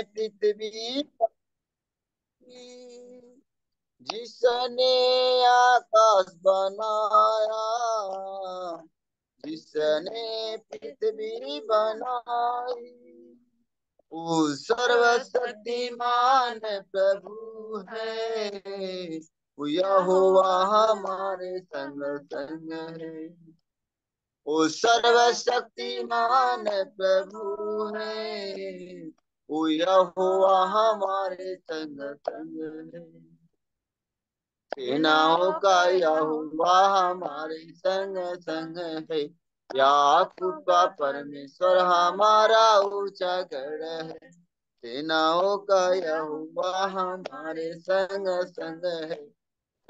पृथ्वी की, जिसने आकाश बनाया, जिसने पृथ्वी बनाई, वो सर्वशक्तिमान प्रभु है। वो यहोवा हमारे संग संग है। वो सर्वशक्तिमान प्रभु है। वो यहोवा हमारे संग संग है। सेनाओं का यहोवा हमारे संग संग है। याकूब का परमेश्वर हमारा ऊंचा गढ़ है। सेनाओं का यहोवा हमारे संग संग है।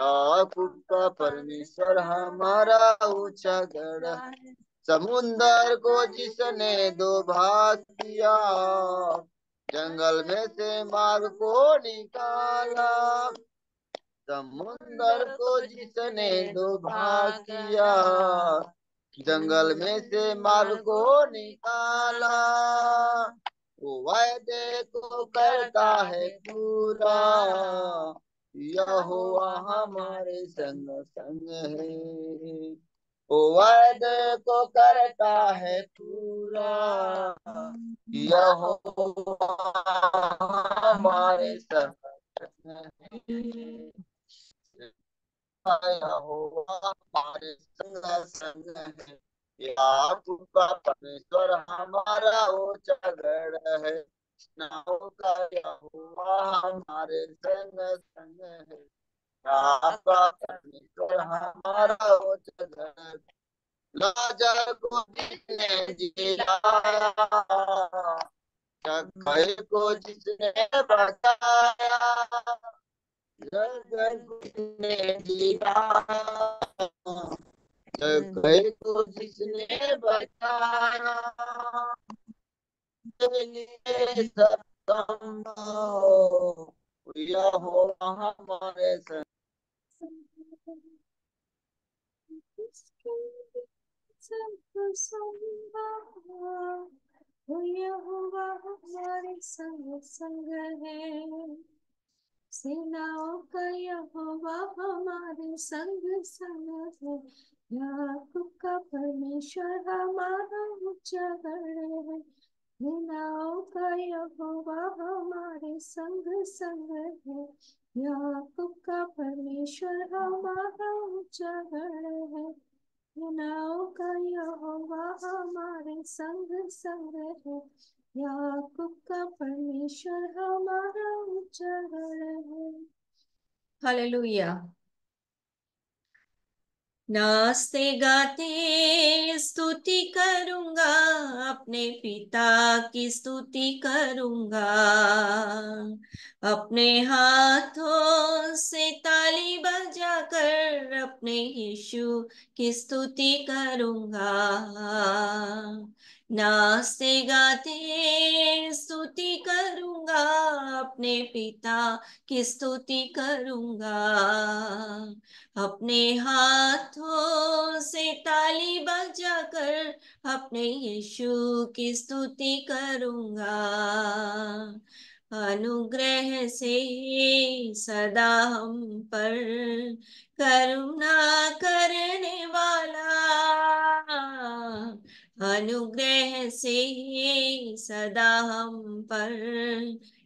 याकूब का परमेश्वर हमारा ऊंचा गढ़ है। समुंदर को जिसने दो भाग किया, जंगल में से मार्ग को निकाला। समुंदर को जिसने दो भाग किया, जंगल में से मार्ग को निकाला। वो वायदे को करता है पूरा, यहोवा हमारे संग संग है। वो वायदे को करता है पूरा, यहोवा हमारे संग संग है। यहोवा हमारे संग संग है। याकूब का परमेश्वर हमारा ऊंचा गढ़ है। सेनाओं का यहोवा हमारे संग संग है। याकूब का परमेश्वर हमारा ऊंचा गढ़ है। लाजर को जिसने जिलाया, जक्कई को जिसने बचाया, जक्कई को जिसने जिलाया, जक्कई को जिसने बचाया, लिए सब संभव, यहोवा हमारे संग। वो यहोवा हमारे संग संग है। सेनाओं का यहोवा हमारे संग संग है। याकूब का परमेश्वर हमारा ऊंचा गढ़ है। सेनाओं का यहोवा हमारे संग संग है। याकूब का परमेश्वर हमारा ऊंचा गढ़ है। सेनाओं का यहोवा हमारे संग संग है। याकूब का परमेश्वर हमारा ऊंचा गढ़ है। हालेलुया। नाचते गाते स्तुति करूंगा, अपने पिता की स्तुति करूंगा। अपने हाथों से ताली बजाकर अपने यीशु की स्तुति करूंगा। नाचते गाते स्तुति करूंगा, अपने पिता की स्तुति करूंगा। अपने हाथों से ताली बजाकर अपने यीशु की स्तुति करूंगा। अनुग्रह से सदा हम पर करुणा करने वाला, अनुग्रह से सदा हम पर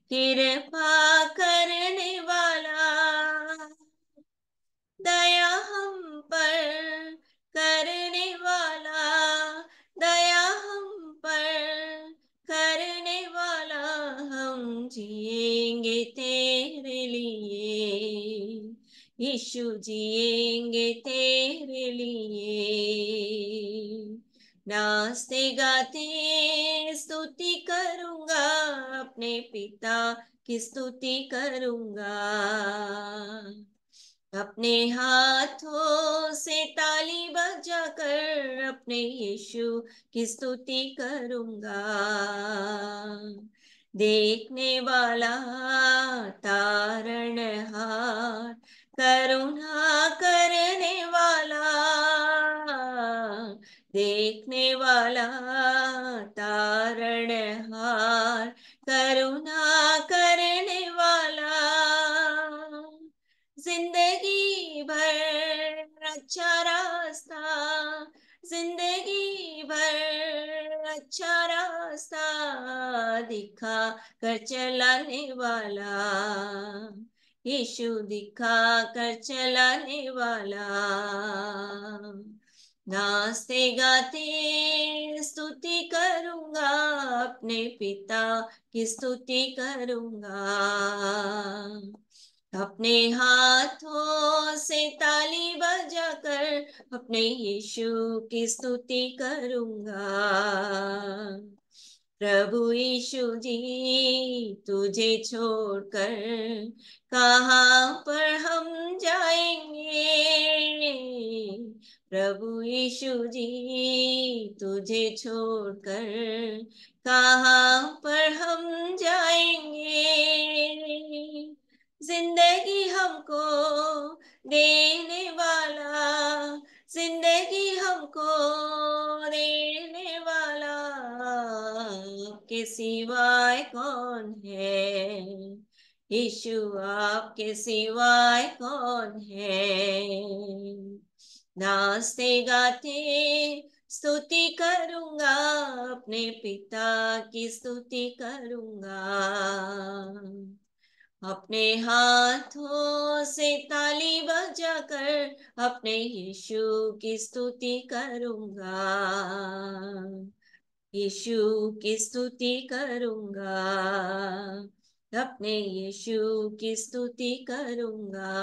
कृपा करने वाला, दया हम पर करने वाला, दया हम पर करने वाला। हम जिएंगे तेरे लिए, यीशु जिएंगे तेरे लिए। नाचते गाते स्तुति करूंगा, अपने पिता की स्तुति करूंगा। अपने हाथों से ताली बजाकर अपने यीशु की स्तुति करूंगा। देखने वाला तारणहार, करुणा करने वाला, देखने वाला तारणहार, करुणा करने वाला, जिंदगी भर अच्छा रास्ता, जिंदगी भर अच्छा रास्ता दिखा कर चलाने वाला, यीशु दिखा कर चलाने वाला। नाचते गाते स्तुति करूंगा, अपने पिता की स्तुति करूंगा, अपने हाथों से ताली बजाकर अपने यीशु की स्तुति करूंगा। प्रभु यीशु जी तुझे छोड़कर कहाँ पर हम जाएंगे, प्रभु यीशु जी तुझे छोड़कर कहाँ पर हम जाएंगे। जिंदगी हमको देने वाला, जिंदगी हमको देने वाला आपके सिवाय कौन है, यीशु आपके सिवाय कौन है। नाचते गाते स्तुति करूंगा, अपने पिता की स्तुति करूंगा, अपने हाथों से ताली बजाकर अपने यीशु की स्तुति करूंगा, यीशु की स्तुति करूंगा, अपने यीशु की स्तुति करूंगा।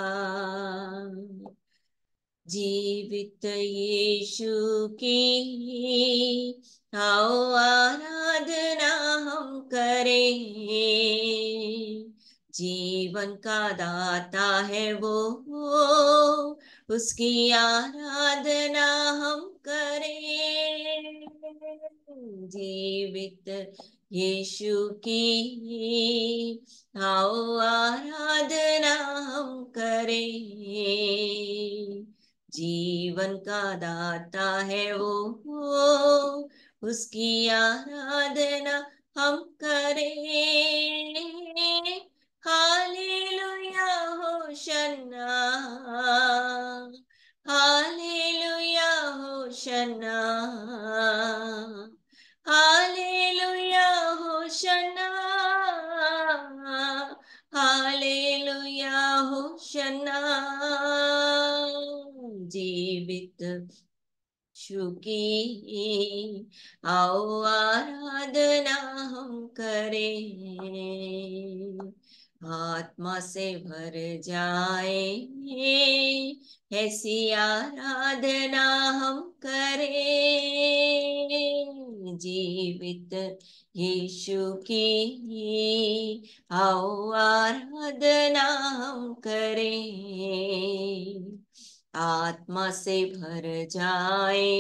जीवित यीशु की आओ आराधना हम करें, जीवन का दाता है वो, उसकी आराधना हम करें। जीवित यीशु की आओ आराधना हम करें, जीवन का दाता है वो, उसकी आराधना हम करें। Hallelujah hosanna, hallelujah hosanna, hallelujah hosanna, hallelujah hosanna. जीवित यीशु की आओ आराधना हम करें, आत्मा से भर जाए ऐसी आराधना हम करें। जीवित यीशु की आओ आराधना हम करें, आत्मा से भर जाए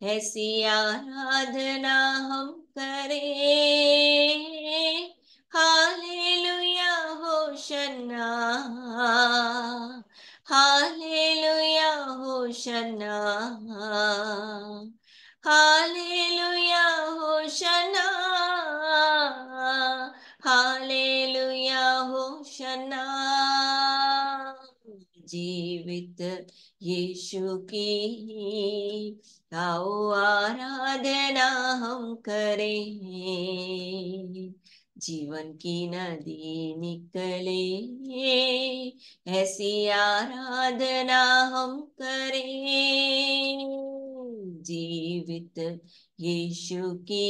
ऐसी आराधना हम करें। Hallelujah hosanna, hallelujah hosanna, hallelujah hosanna, hallelujah hosanna. जीवित यीशु की आओ आराधना हम करें, जीवन की नदी निकले ऐसी आराधना हम करें। जीवित यीशु की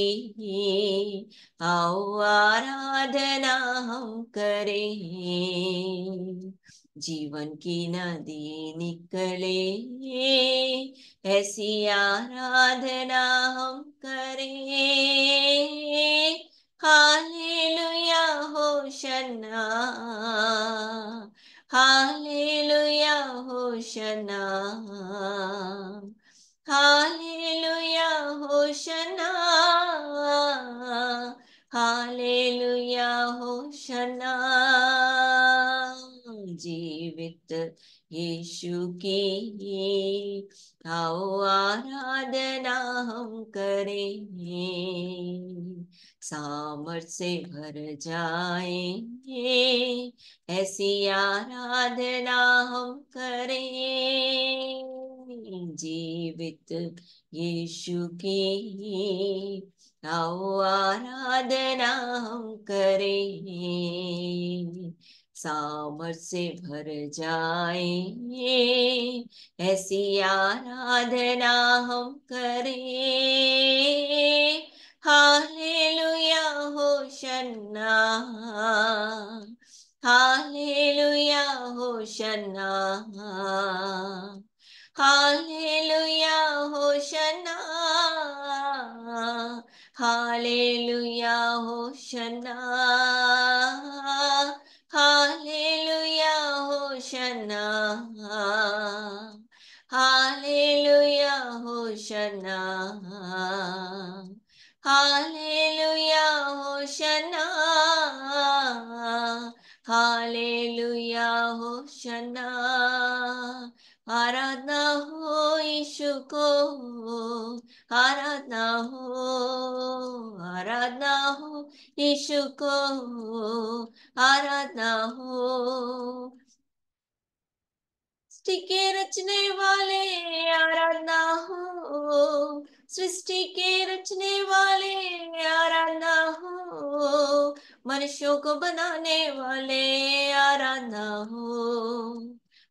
आओ आराधना हम करें, जीवन की नदी निकले ऐसी आराधना हम करें। Hallelujah hosanna, hallelujah hosanna, hallelujah hosanna, hallelujah hosanna. जीवित यीशु की, आओ आराधना हम करें, सामर्थ से भर जाएंगे, ऐसी आराधना हम करें, जीवित यीशु की, आओ आराधना हम करें, सामर्थ से भर जाएंगे, ऐसी आराधना हम करें, hallelujah hosanna, hallelujah hosanna, hallelujah hosanna, hallelujah hosanna, hallelujah hosanna, hallelujah hosanna, hallelujah hosanna, hallelujah hosanna, आराधना हो यीशु को, आराधना हो, आराधना हो यीशु को, आराधना हो, सृष्टि के रचने वाले आराधना हो, सृष्टि के रचने वाले आराधना हो, मनुष्यों को बनाने वाले आराधना हो,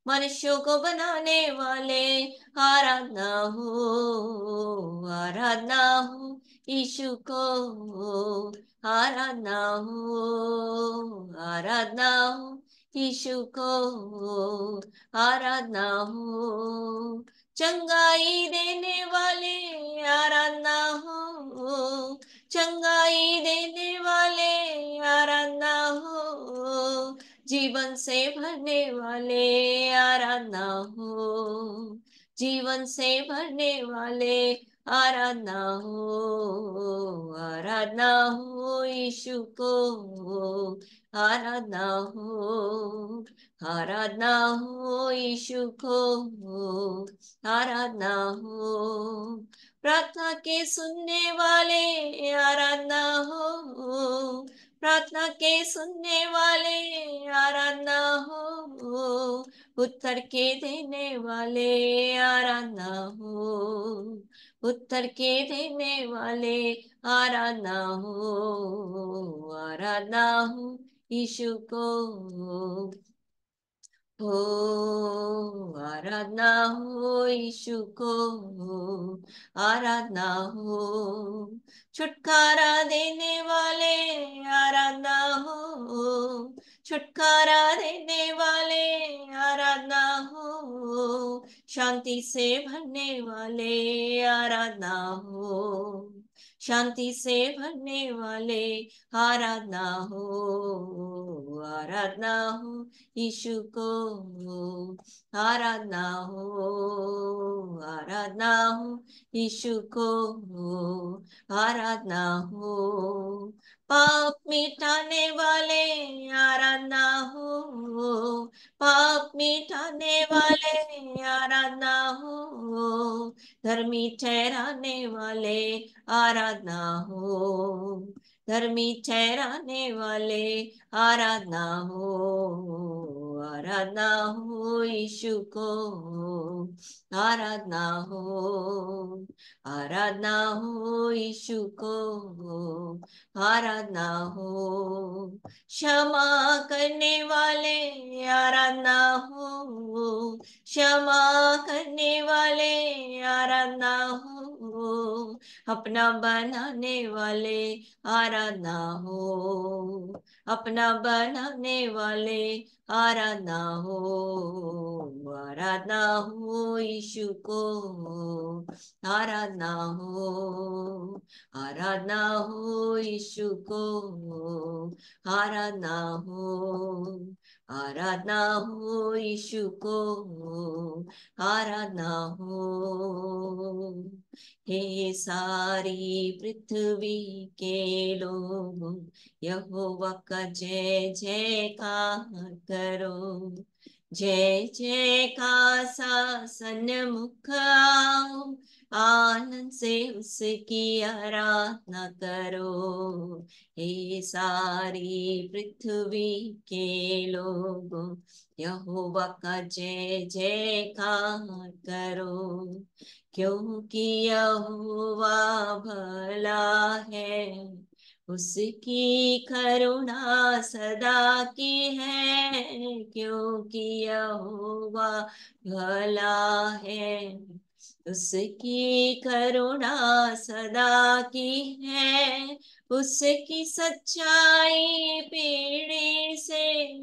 मनुष्यों को बनाने वाले आराधना हो, आराधना हो यीशु को, आराधना हो, आराधना हो यीशु को, आराधना हो, चंगाई देने वाले आराधना हो, चंगाई देने वाले आराधना हो, जीवन से भरने वाले आराधना हो, जीवन से भरने वाले आराधना हो, आराधना हो यीशु को, आराधना हो, आराधना हो यीशु को, आराधना हो, प्रार्थना के सुनने वाले आराधना हो, प्रार्थना के सुनने वाले आराधना हो, उत्तर के देने वाले आराधना हो, उत्तर के देने वाले आराधना हो, आराधना हो यीशु को, हो, आराधना हो यीशु को, आराधना हो, छुटकारा देने वाले आराधना हो, छुटकारा देने वाले आराधना हो, शांति से भरने वाले आराधना हो, शांति से भरने वाले आराधना हो, आराधना हो यीशु को, आराधना हो, आराधना हो यीशु को, आराधना हो, पाप मिटाने वाले आराधना हो, पाप मिटाने वाले आराधना हो, धर्मी ठहराने वाले आराधना हो, धर्मी ठहराने वाले आराधना हो, आराधना हो यीशु को, आराधना हो, आराधना हो यीशु को, आराधना हो, क्षमा करने वाले आराधना हो, क्षमा करने वाले आराधना हो, अपना बनाने वाले आराधना हो, अपना बनाने वाले आराधना हो, आराधना हो यीशु को, आराधना हो, आराधना हो यीशु को, आराधना हो, आराधना हो यीशु को, आराधना हो। हे सारी पृथ्वी के लोगों, यहोवा का जय जयकार करो। जय जय का सा सन्मुख आओ, आनंद से उसकी आराधना करो। हे सारी पृथ्वी के लोगों, यहोवा का जय जयकार करो। क्योंकि यहोवा भला है, उसकी करुणा सदा की है। क्योंकि यहोवा भला है, उसकी करुणा सदा की है। उसकी सच्चाई पीढ़ी से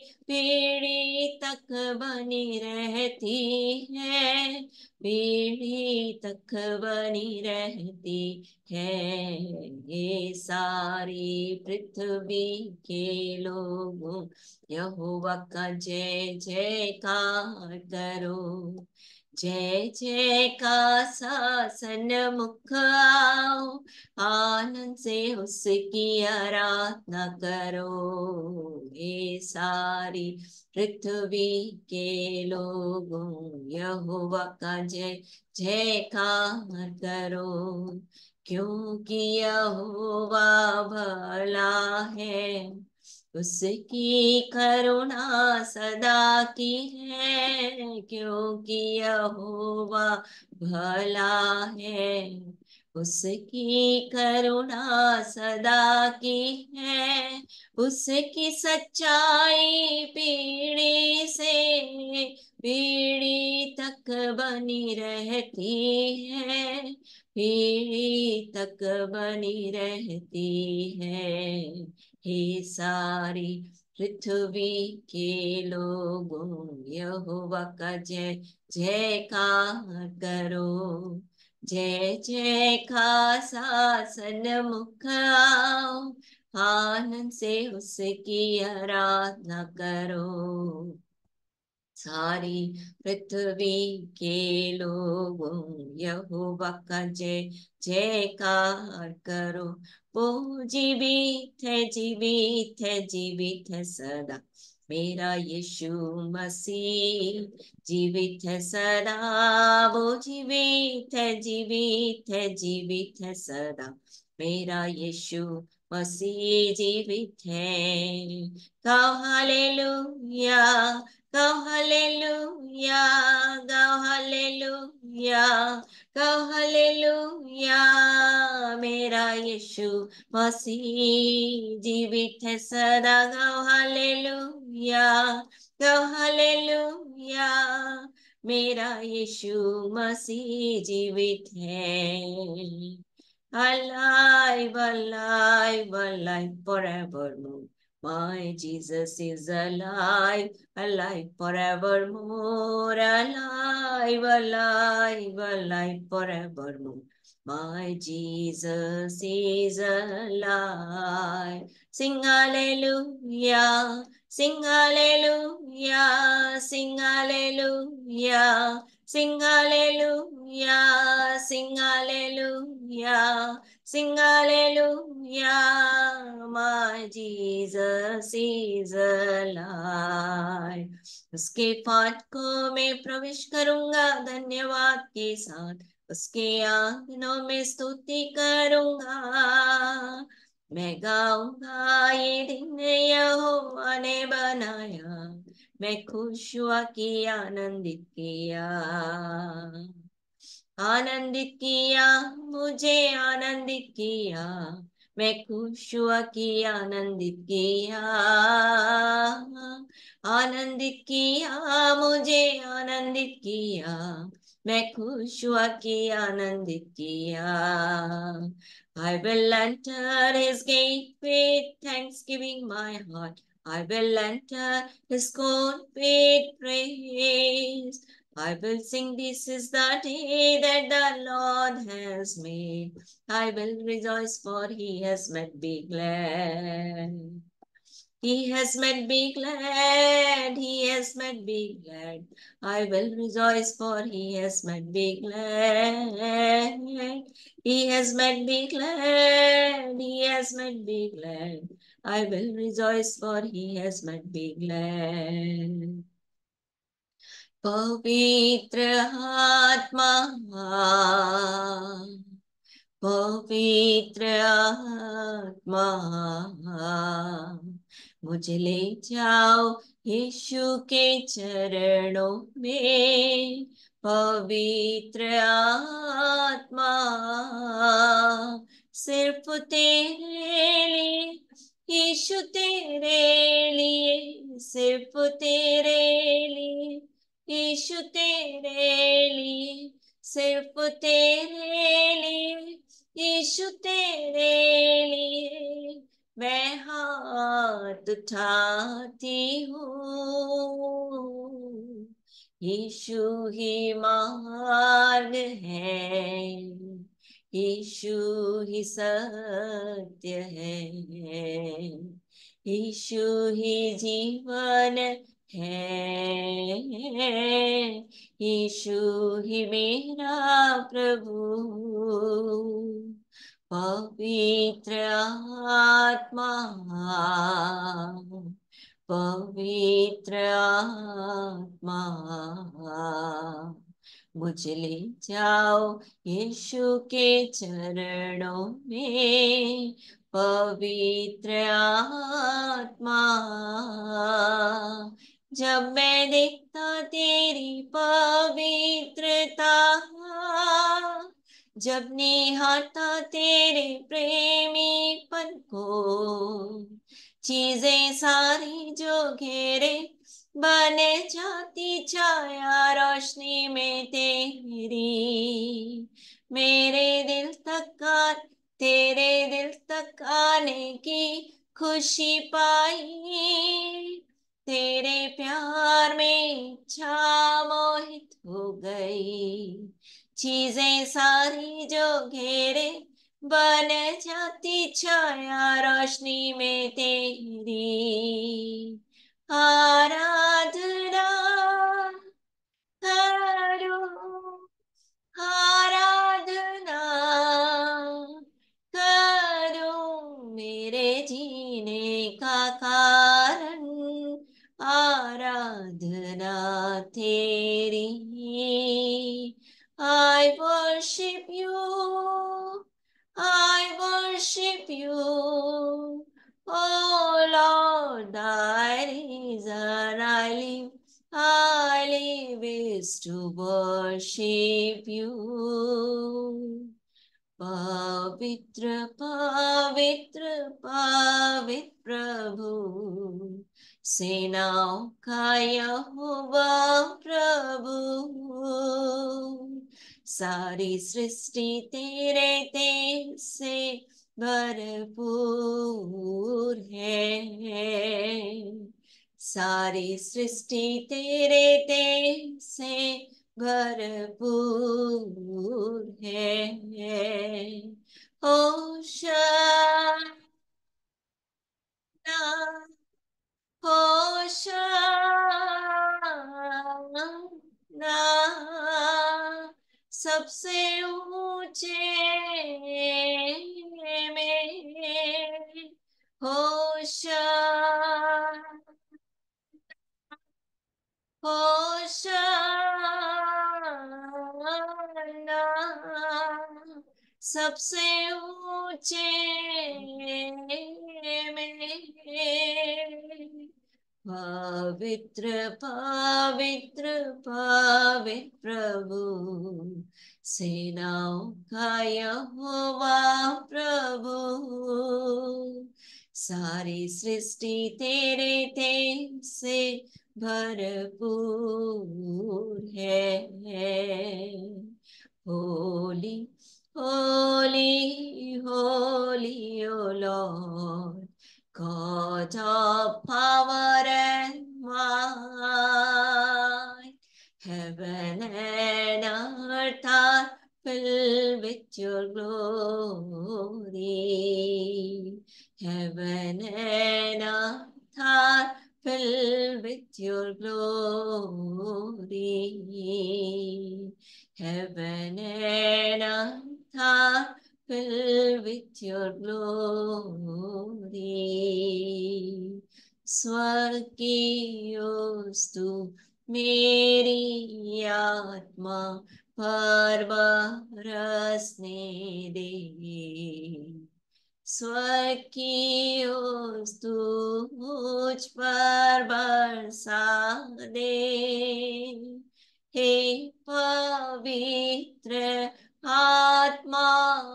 पीढ़ी तक बनी रहती है, पीढ़ी तक बनी रहती है। ये सारी पृथ्वी के लोगों, यहोवा का जय जयकार करो। जय जय का शासन मुख आओ, आनंद से उसकी आराधना करो। ये सारी पृथ्वी के लोगों, यहोवा का जय जयकार करो। क्योंकि यहोवा भला है, उसकी करुणा सदा की है। क्योंकि यहोवा भला है, उसकी करुणा सदा की है। उसकी सच्चाई पीढ़ी से पीढ़ी तक बनी रहती है, पीढ़ी तक बनी रहती है। हे सारी पृथ्वी के लोगों, यहोवा का जय जयकार करो। जय जय का शासन मुख आओ, आनंद से उसकी आराधना करो। सारी पृथ्वी के लोगों, यहोवा का जय जयकार करो। वो जीवित है, जीवित है, जीवित है सदा, मेरा यीशु मसीह जीवित है सदा। वो जीवित है, जीवित है, जीवित है सदा, मेरा यीशु मसीह जीवित है। गाओ हालेलुया, गाओ हालेलुया, गाओ हालेलुया, गाओ हालेलुया। मेरा यीशु मसीह जीवित है सदा। गाओ हालेलुया, गाओ हालेलुया। मेरा यीशु मसीह जीवित है। Alive, alive, alive forevermore. My Jesus is alive, alive forevermore. Alive, alive, alive forevermore. My Jesus is alive. Sing hallelujah, sing hallelujah, sing hallelujah. Sing hallelujah, sing hallelujah, sing hallelujah. My Jesus is alive. उसके फाटकों में प्रवेश करूंगा धन्यवाद के साथ, उसके आंगनों में स्तुति करूंगा। मैं गाऊंगा ये दिन यहोवा ने बनाया, मैं खुश हुआ कि आनंदित किया, आनंदित किया, मुझे आनंदित किया। मैं खुश हुआ कि आनंदित किया, आनंदित किया, मुझे आनंदित किया। मैं खुश हुआ कि आनंदित किया। I will enter his gate with thanksgiving my heart. I will enter his court with praise. I will sing, this is the day that the Lord has made. I will rejoice, for he has made me glad. He has made me glad, he has made me glad. I will rejoice, for he has made me glad. He has made me glad, he has made me glad. I will rejoice, for he has made me glad. पवित्र आत्मा, पवित्र आत्मा, मुझे ले जाओ यीशु के चरणों में। पवित्र आत्मा, सिर्फ तेरे लिए यीशु, तेरे लिए, सिर्फ तेरे लिए यीशु, तेरे लिए, सिर्फ तेरे लिए यीशु, तेरे लिए मैं हाथ उठाती हूँ। यीशु ही मार्ग है, यीशु ही सत्य है, यीशु ही जीवन है, यीशु ही मेरा प्रभु। पवित्र आत्मा, पवित्र आत्मा, मुझे ले जाओ यीशु के चरणों में। पवित्र आत्मा, जब मैं देखता तेरी पवित्रता, जब निहारता तेरे प्रेमीपन को, चीजें सारी जो घेरे बन जाती छाया रोशनी में तेरी। मेरे दिल तक तेरे दिल तक आने की खुशी पाई, तेरे प्यार में इच्छा मोहित हो गई। चीजें सारी जो घेरे बन जाती छाया रोशनी में तेरी। आराधना करो, आराधना करो, मेरे जीने का कारण आराधना तेरी। I worship you, I worship you, oh Lord, thy reason I live is to worship you. पवित्र पवित्र पवित्र प्रभु, सेनाओं का यहोवा प्रभु। सारी सृष्टि तेरे तेज से भरपूर है, सारी सृष्टि तेरे तेज से भरपूर है। होशाना, होशाना, सबसे ऊंचे में होशाना, होशाना, सबसे ऊंचे में। पवित्र पवित्र पवित्र प्रभु, सेनाओं का यहोवा प्रभु। सारी सृष्टि तेरे तेज से भरपूर है। होली होली होली, ओ Lord God of power and might, heaven and earth are filled with your glory. Heaven and earth your glory. Heaven and earth are filled with your glory. स्वर्ग की वस्तु मेरी आत्मा पर बरसने दे। स्वर्ग की वस्तु मुझ पर बरसा दे। हे पवित्र आत्मा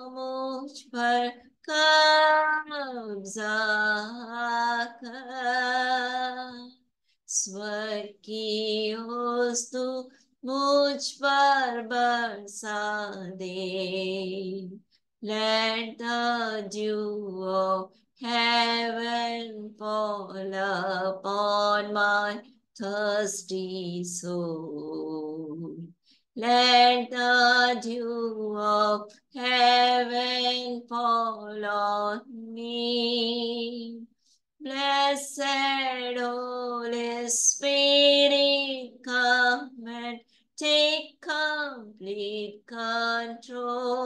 मुझ पर कब्जा कर। स्वर्ग की वस्तु मुझ पर बरसा दे। Let the dew of heaven fall upon my thirsty soul. Let the dew of heaven fall on me. Blessed Holy Spirit, come and take complete control.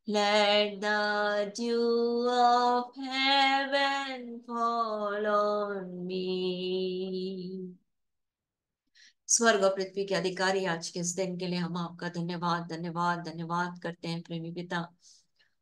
Let the dew of heaven fall on me. स्वर्ग और पृथ्वी के अधिकारी, आज के इस दिन के लिए हम आपका धन्यवाद धन्यवाद धन्यवाद करते हैं प्रेमी पिता।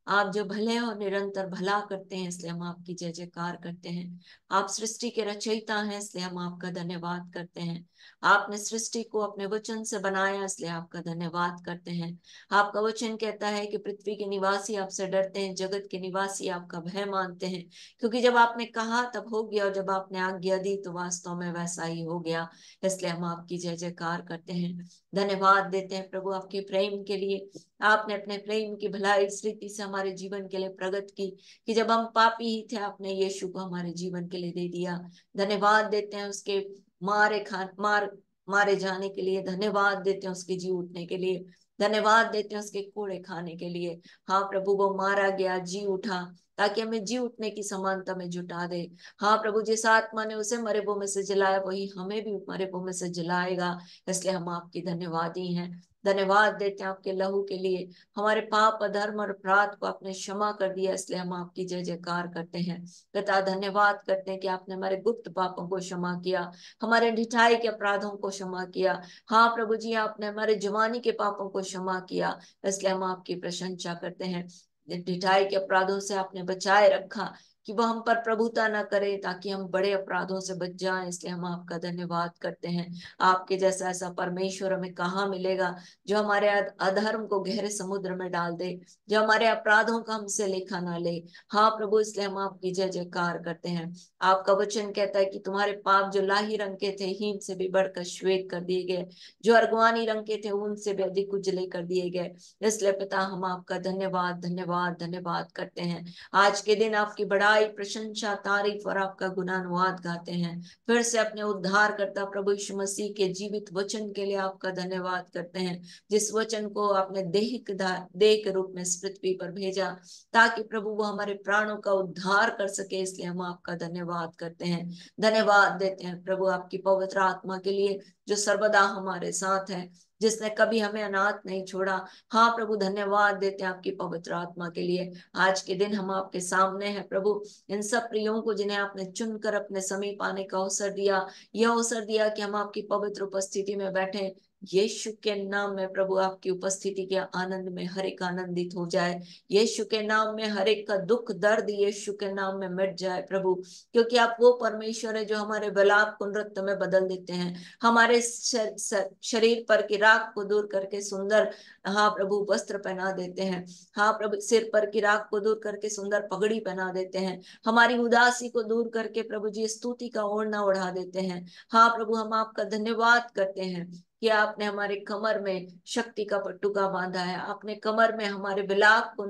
आप जो भले और निरंतर भला करते हैं, इसलिए हम आपकी जय जयकार करते हैं। आप सृष्टि के रचयिता हैं, इसलिए हम आपका धन्यवाद करते हैं। आपने सृष्टि को अपने वचन से बनाया, इसलिए आपका धन्यवाद करते हैं। आपका वचन कहता है कि पृथ्वी के निवासी आपसे डरते हैं, जगत के निवासी आपका भय मानते हैं, क्योंकि जब आपने कहा तब हो गया, और जब आपने आज्ञा दी तो वास्तव में वैसा ही हो गया। इसलिए हम आपकी जय जयकार करते हैं, धन्यवाद देते हैं प्रभु आपके प्रेम के लिए। आपने अपने प्रेम की भलाई इस रीति से हमारे जीवन के लिए प्रकट की कि जब हम पापी ही थे, आपने यीशु को हमारे जीवन के लिए दे दिया। धन्यवाद देते हैं उसके मारे जाने के लिए, धन्यवाद देते हैं उसके जी उठने के लिए, धन्यवाद देते हैं उसके कोड़े खाने के लिए। हाँ प्रभु, वो मारा गया, जी उठा, ताकि हमें जी उठने की समानता में जुटा दे। हाँ प्रभु, जिस आत्मा ने उसे मरे मुंह में से जलाया, वही हमें भी मरे मुंह में से जलाएगा। इसलिए हम आपकी धन्यवादी हैं। धन्यवाद देते हैं आपके लहू के लिए। हमारे पाप अधर्म और अपराध को आपने क्षमा कर दिया, इसलिए हम आपकी जय जयकार करते हैं। पिता, धन्यवाद करते हैं कि आपने हमारे गुप्त पापों को क्षमा किया, हमारे ढिठाई के अपराधों को क्षमा किया। हाँ प्रभु जी, आपने हमारे जवानी के पापों को क्षमा किया, इसलिए हम आपकी प्रशंसा करते हैं। ढिठाई के अपराधों से आपने बचाए रखा कि वह हम पर प्रभुता न करे, ताकि हम बड़े अपराधों से बच जाएं, इसलिए हम आपका धन्यवाद करते हैं। आपके जैसा ऐसा परमेश्वर हमें कहाँ मिलेगा, जो हमारे अधर्म को गहरे समुद्र में डाल दे, जो हमारे अपराधों का हमसे लेखा ना ले। हाँ प्रभु, इसलिए हम आपकी जय जयकार करते हैं। आपका वचन कहता है कि तुम्हारे पाप जो लाही रंग के थे, हीन से भी बढ़कर श्वेत कर दिए गए, जो अर्गवानी रंग के थे, उनसे भी अधिक उजले कर दिए गए। इसलिए पिता, हम आपका धन्यवाद धन्यवाद धन्यवाद करते हैं। आज के दिन आपकी बड़ाई, प्रशंसा, तारीफ और आपका गुणानुवाद गाते हैं। फिर से अपने उद्धार करता प्रभु यीशु मसीह के जीवित वचन के लिए आपका धन्यवाद करते हैं, जिस वचन को आपने देह के रूप में इस पृथ्वी पर भेजा, ताकि प्रभु वो हमारे प्राणों का उद्धार कर सके। इसलिए हम आपका धन्यवाद करते हैं, धन्यवाद देते हैं प्रभु आपकी पवित्र आत्मा के लिए, जो सर्वदा हमारे साथ है, जिसने कभी हमें अनाथ नहीं छोड़ा। हाँ प्रभु, धन्यवाद देते हैं आपकी पवित्र आत्मा के लिए। आज के दिन हम आपके सामने हैं प्रभु, इन सब प्रियों को जिन्हें आपने चुनकर अपने समीप आने का अवसर दिया, यह अवसर दिया कि हम आपकी पवित्र उपस्थिति में बैठे। यीशु के नाम में प्रभु, आपकी उपस्थिति के आनंद में हर एक आनंदित हो जाए। यीशु के नाम में हर एक का दुख दर्द यीशु के नाम में मिट जाए प्रभु, क्योंकि आप वो परमेश्वर है जो हमारे विलाप को नृत्य में बदल देते हैं, हमारे शरीर पर की राख को दूर करके सुंदर, हाँ प्रभु, वस्त्र पहना देते हैं। हाँ प्रभु, सिर पर की राख को दूर करके सुंदर पगड़ी पहना देते हैं, हमारी उदासी को दूर करके प्रभु जी स्तुति का ओढ़ना ओढ़ा देते हैं। हाँ प्रभु, हम आपका धन्यवाद करते हैं कि आपने हमारे कमर में शक्ति का पट्टुका बांधा है, आपने कमर में हमारे विलाप को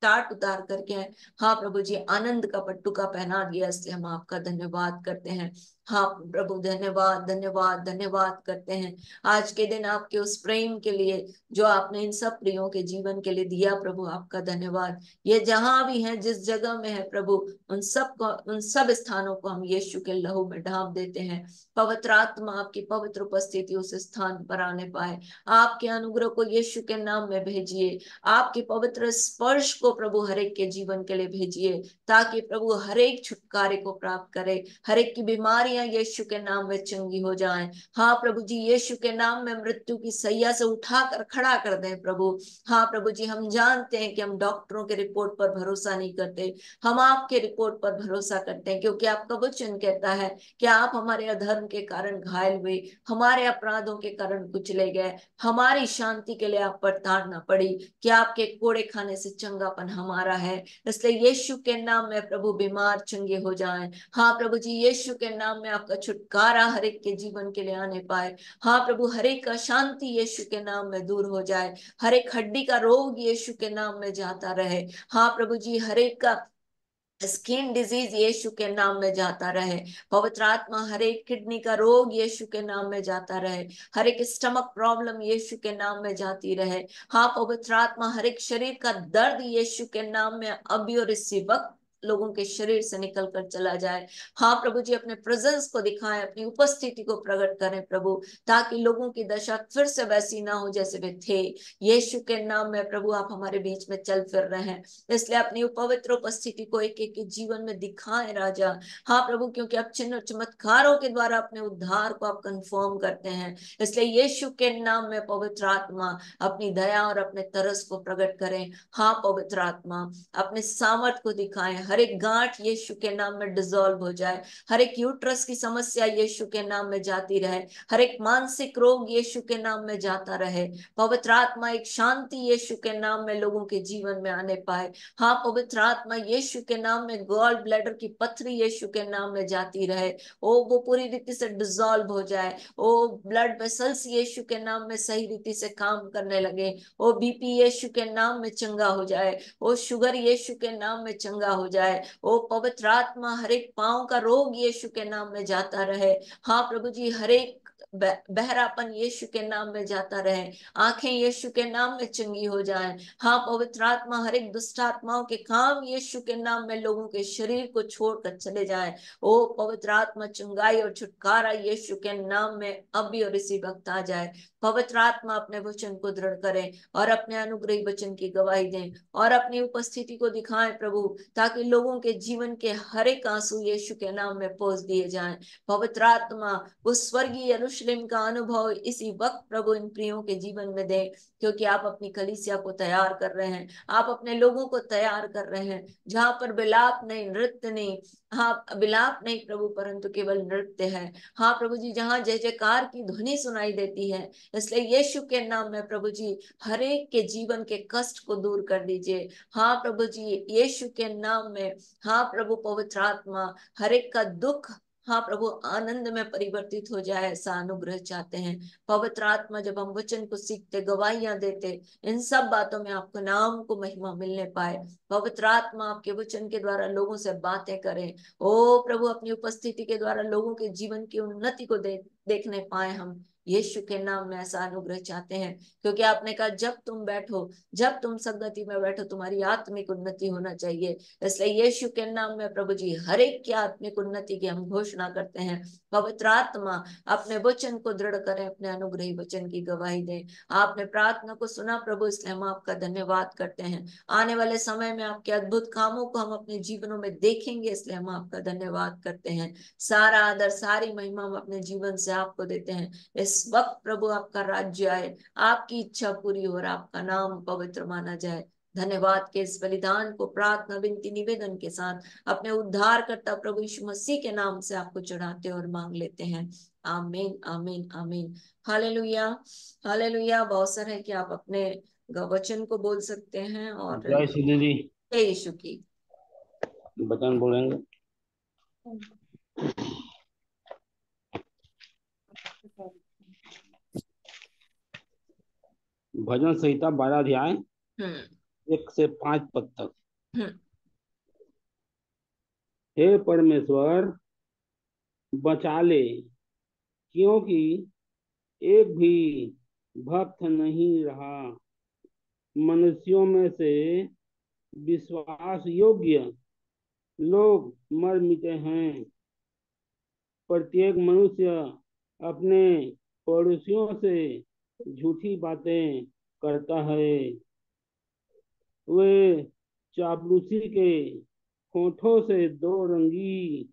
टाट उतार करके, हाँ प्रभु जी, आनंद का पट्टुका पहना दिया। इसलिए हम आपका धन्यवाद करते हैं। हाँ प्रभु, धन्यवाद धन्यवाद धन्यवाद करते हैं आज के दिन आपके उस प्रेम के लिए जो आपने इन सब प्रियों के जीवन के लिए दिया। प्रभु आपका धन्यवाद। ये जहां भी है, जिस जगह में है प्रभु, उन सब को, उन सब स्थानों को हम यीशु के लहू में ढांप देते हैं। पवित्र आत्मा आपकी पवित्र उपस्थिति उस स्थान पर आने पाए। आपके अनुग्रह को यीशु के नाम में भेजिए। आपके पवित्र स्पर्श को प्रभु हर एक के जीवन के लिए भेजिए, ताकि प्रभु हर एक छुटकारे को प्राप्त करे, हर एक की बीमारियां यीशु के नाम में चंगी हो जाएं। हाँ प्रभु जी, यीशु के नाम में मृत्यु की सैया से उठाकर खड़ा कर दें प्रभु। हाँ प्रभु जी, हम जानते हैं कि हम डॉक्टरों के रिपोर्ट पर भरोसा नहीं करते, हम आपके रिपोर्ट पर भरोसा करते हैं, क्योंकि आपका वचन कहता है कि आप हमारे अधर्म के कारण घायल हुए, हमारे अपराधों के कारण कुचले गए, हमारी शांति के लिए आप पर ताड़ना पड़ी, कि आपके कोड़े खाने से चंगापन हमारा है। इसलिए यीशु के नाम में प्रभु बीमार चंगे हो जाएं। हाँ प्रभु जी, यीशु के नाम में आपका छुटकारा हर एक के जीवन के लिए आने पाए। हाँ प्रभु, हर एक का शांति यीशु के नाम में दूर हो जाए, हर एक हड्डी का रोग यीशु के नाम में जाता रहे। हाँ प्रभु जी, हर एक का स्किन डिजीज यीशु के नाम में जाता रहे। पवित्र आत्मा, हर एक किडनी का रोग यीशु के नाम में जाता रहे, हर एक स्टमक प्रॉब्लम यीशु के नाम में जाती रहे। हाँ पवित्र आत्मा, हर एक शरीर का दर्द यीशु के नाम में अभी और इसी वक्त लोगों के शरीर से निकल कर चला जाए। हाँ प्रभु जी, अपने प्रेजेंस को दिखाएं, अपनी उपस्थिति को प्रकट करें प्रभु, ताकि लोगों की दशा फिर से वैसी ना हो जैसे वे थे। यीशु के नाम में प्रभु आप हमारे बीच में चल फिर रहे हैं, इसलिए अपनी पवित्र उपस्थिति को एक एक के जीवन में दिखाएं राजा। हाँ प्रभु, क्योंकि आप चिन्ह और चमत्कारों के द्वारा अपने उद्धार को आप कंफर्म करते हैं। इसलिए यीशु के नाम में पवित्र आत्मा अपनी दया और अपने तरस को प्रकट करें। हाँ पवित्र आत्मा, अपने सामर्थ को दिखाएं। हर एक गांठ यीशु के नाम में डिसॉल्व हो जाए, हर एक यूट्रस की समस्या यीशु के नाम में जाती रहे, हर एक मानसिक रोग यीशु के नाम में जाता रहे। पवित्र आत्मा, एक शांति यीशु के नाम में लोगों के जीवन में आने पाए। हाँ पवित्र आत्मा, यीशु के नाम में गॉल ब्लैडर की पथरी यीशु के नाम में जाती रहे, ओ वो पूरी रीति से डिसॉल्व हो जाए। ओ ब्लड वेसल्स यीशु के नाम में सही रीति से काम करने लगे। ओ बीपी यीशु के नाम में चंगा हो जाए। ओ शुगर यीशु के नाम में चंगा हो जाए। ओ पवित्र आत्मा, हर एक पांव का रोग यीशु के नाम में जाता रहे। हाँ प्रभु जी, हर एक बहरापन यीशु के नाम में जाता रहे, आंखें यीशु के नाम में चंगी हो जाएं। हाँ पवित्र आत्मा, हर एक दुष्ट आत्माओं के काम यीशु के नाम में लोगों के शरीर को छोड़कर चले जाएं। ओ पवित्र आत्मा, चंगाई और छुटकारा यीशु के नाम में अभी और इसी वक्त आ जाए। पवित्र आत्मा, अपने वचन को दृढ़ करें और अपने अनुग्रही वचन की गवाही दें और अपनी उपस्थिति को दिखाएं प्रभु, ताकि लोगों के जीवन के हर एक आंसू यीशु के नाम में पोंछ दिए जाएं। पवित्र आत्मा, उस स्वर्गीय यरूशलेम का अनुभव इसी वक्त प्रभु इन प्रियों के जीवन में दें, क्योंकि आप अपनी कलीसिया को तैयार कर रहे हैं, आप अपने लोगों को तैयार कर रहे हैं, जहां पर विलाप नहीं, नृत्य नहीं। हाँ विलाप नहीं प्रभु, परंतु केवल नृत्य है। हाँ प्रभु जी, जहाँ जय जयकार की ध्वनि सुनाई देती है। इसलिए यीशु के नाम में प्रभु जी, हर एक के जीवन के कष्ट को दूर कर दीजिए। हाँ प्रभु जी, यीशु के नाम में, हाँ प्रभु पवित्र आत्मा, हर एक का दुख, हाँ प्रभु, आनंद में परिवर्तित हो जाए, ऐसा अनुग्रह चाहते हैं। पवित्र आत्मा, जब हम वचन को सीखते, गवाहियां देते, इन सब बातों में आपको नाम को महिमा मिलने पाए। पवित्र आत्मा, आपके वचन के द्वारा लोगों से बातें करें। ओ प्रभु, अपनी उपस्थिति के द्वारा लोगों के जीवन की उन्नति को देखने पाए हम। यीशु के नाम में ऐसा अनुग्रह चाहते हैं, क्योंकि आपने कहा जब तुम बैठो, जब तुम संगति में बैठो, तुम्हारी आत्मिक उन्नति होना चाहिए। इसलिए यीशु के नाम में प्रभु जी, हर एक की आत्मिक उन्नति की हम घोषणा करते हैं। पवित्र आत्मा, अपने वचन को दृढ़ करें, अपने अनुग्रही वचन की गवाही दें। आपने प्रार्थना को सुना प्रभु, इसलिए हम आपका धन्यवाद करते हैं। आने वाले समय में आपके अद्भुत कामों को हम अपने जीवनों में देखेंगे, इसलिए हम आपका धन्यवाद करते हैं। सारा आदर, सारी महिमा हम अपने जीवन से आपको देते हैं। इस वक्त प्रभु आपका राज्य आए, आपकी इच्छा पूरी हो और आपका नाम पवित्र माना जाए। धन्यवाद के इस बलिदान को प्रार्थना विनती निवेदन के साथ अपने उद्धार करता प्रभु यीशु मसीह के नाम से आपको चढ़ाते और मांग लेते हैं। आमीन आमीन आमीन। Hallelujah hallelujah. बहुत सारे है कि आप अपने वचन को बोल सकते हैं और जय श्री दीदी, जय यीशु की। वचन बोलेंगे। भजन संहिता 12 अध्याय 1 से 5 पद तक। हे परमेश्वर, बचा ले, क्योंकि एक भी भक्त नहीं रहा। मनुष्यों में से विश्वास योग्य लोग मर मिटे हैं। प्रत्येक मनुष्य अपने पड़ोसियों से झूठी बातें करता है। वे चापलूसी के होठों से दो रंगी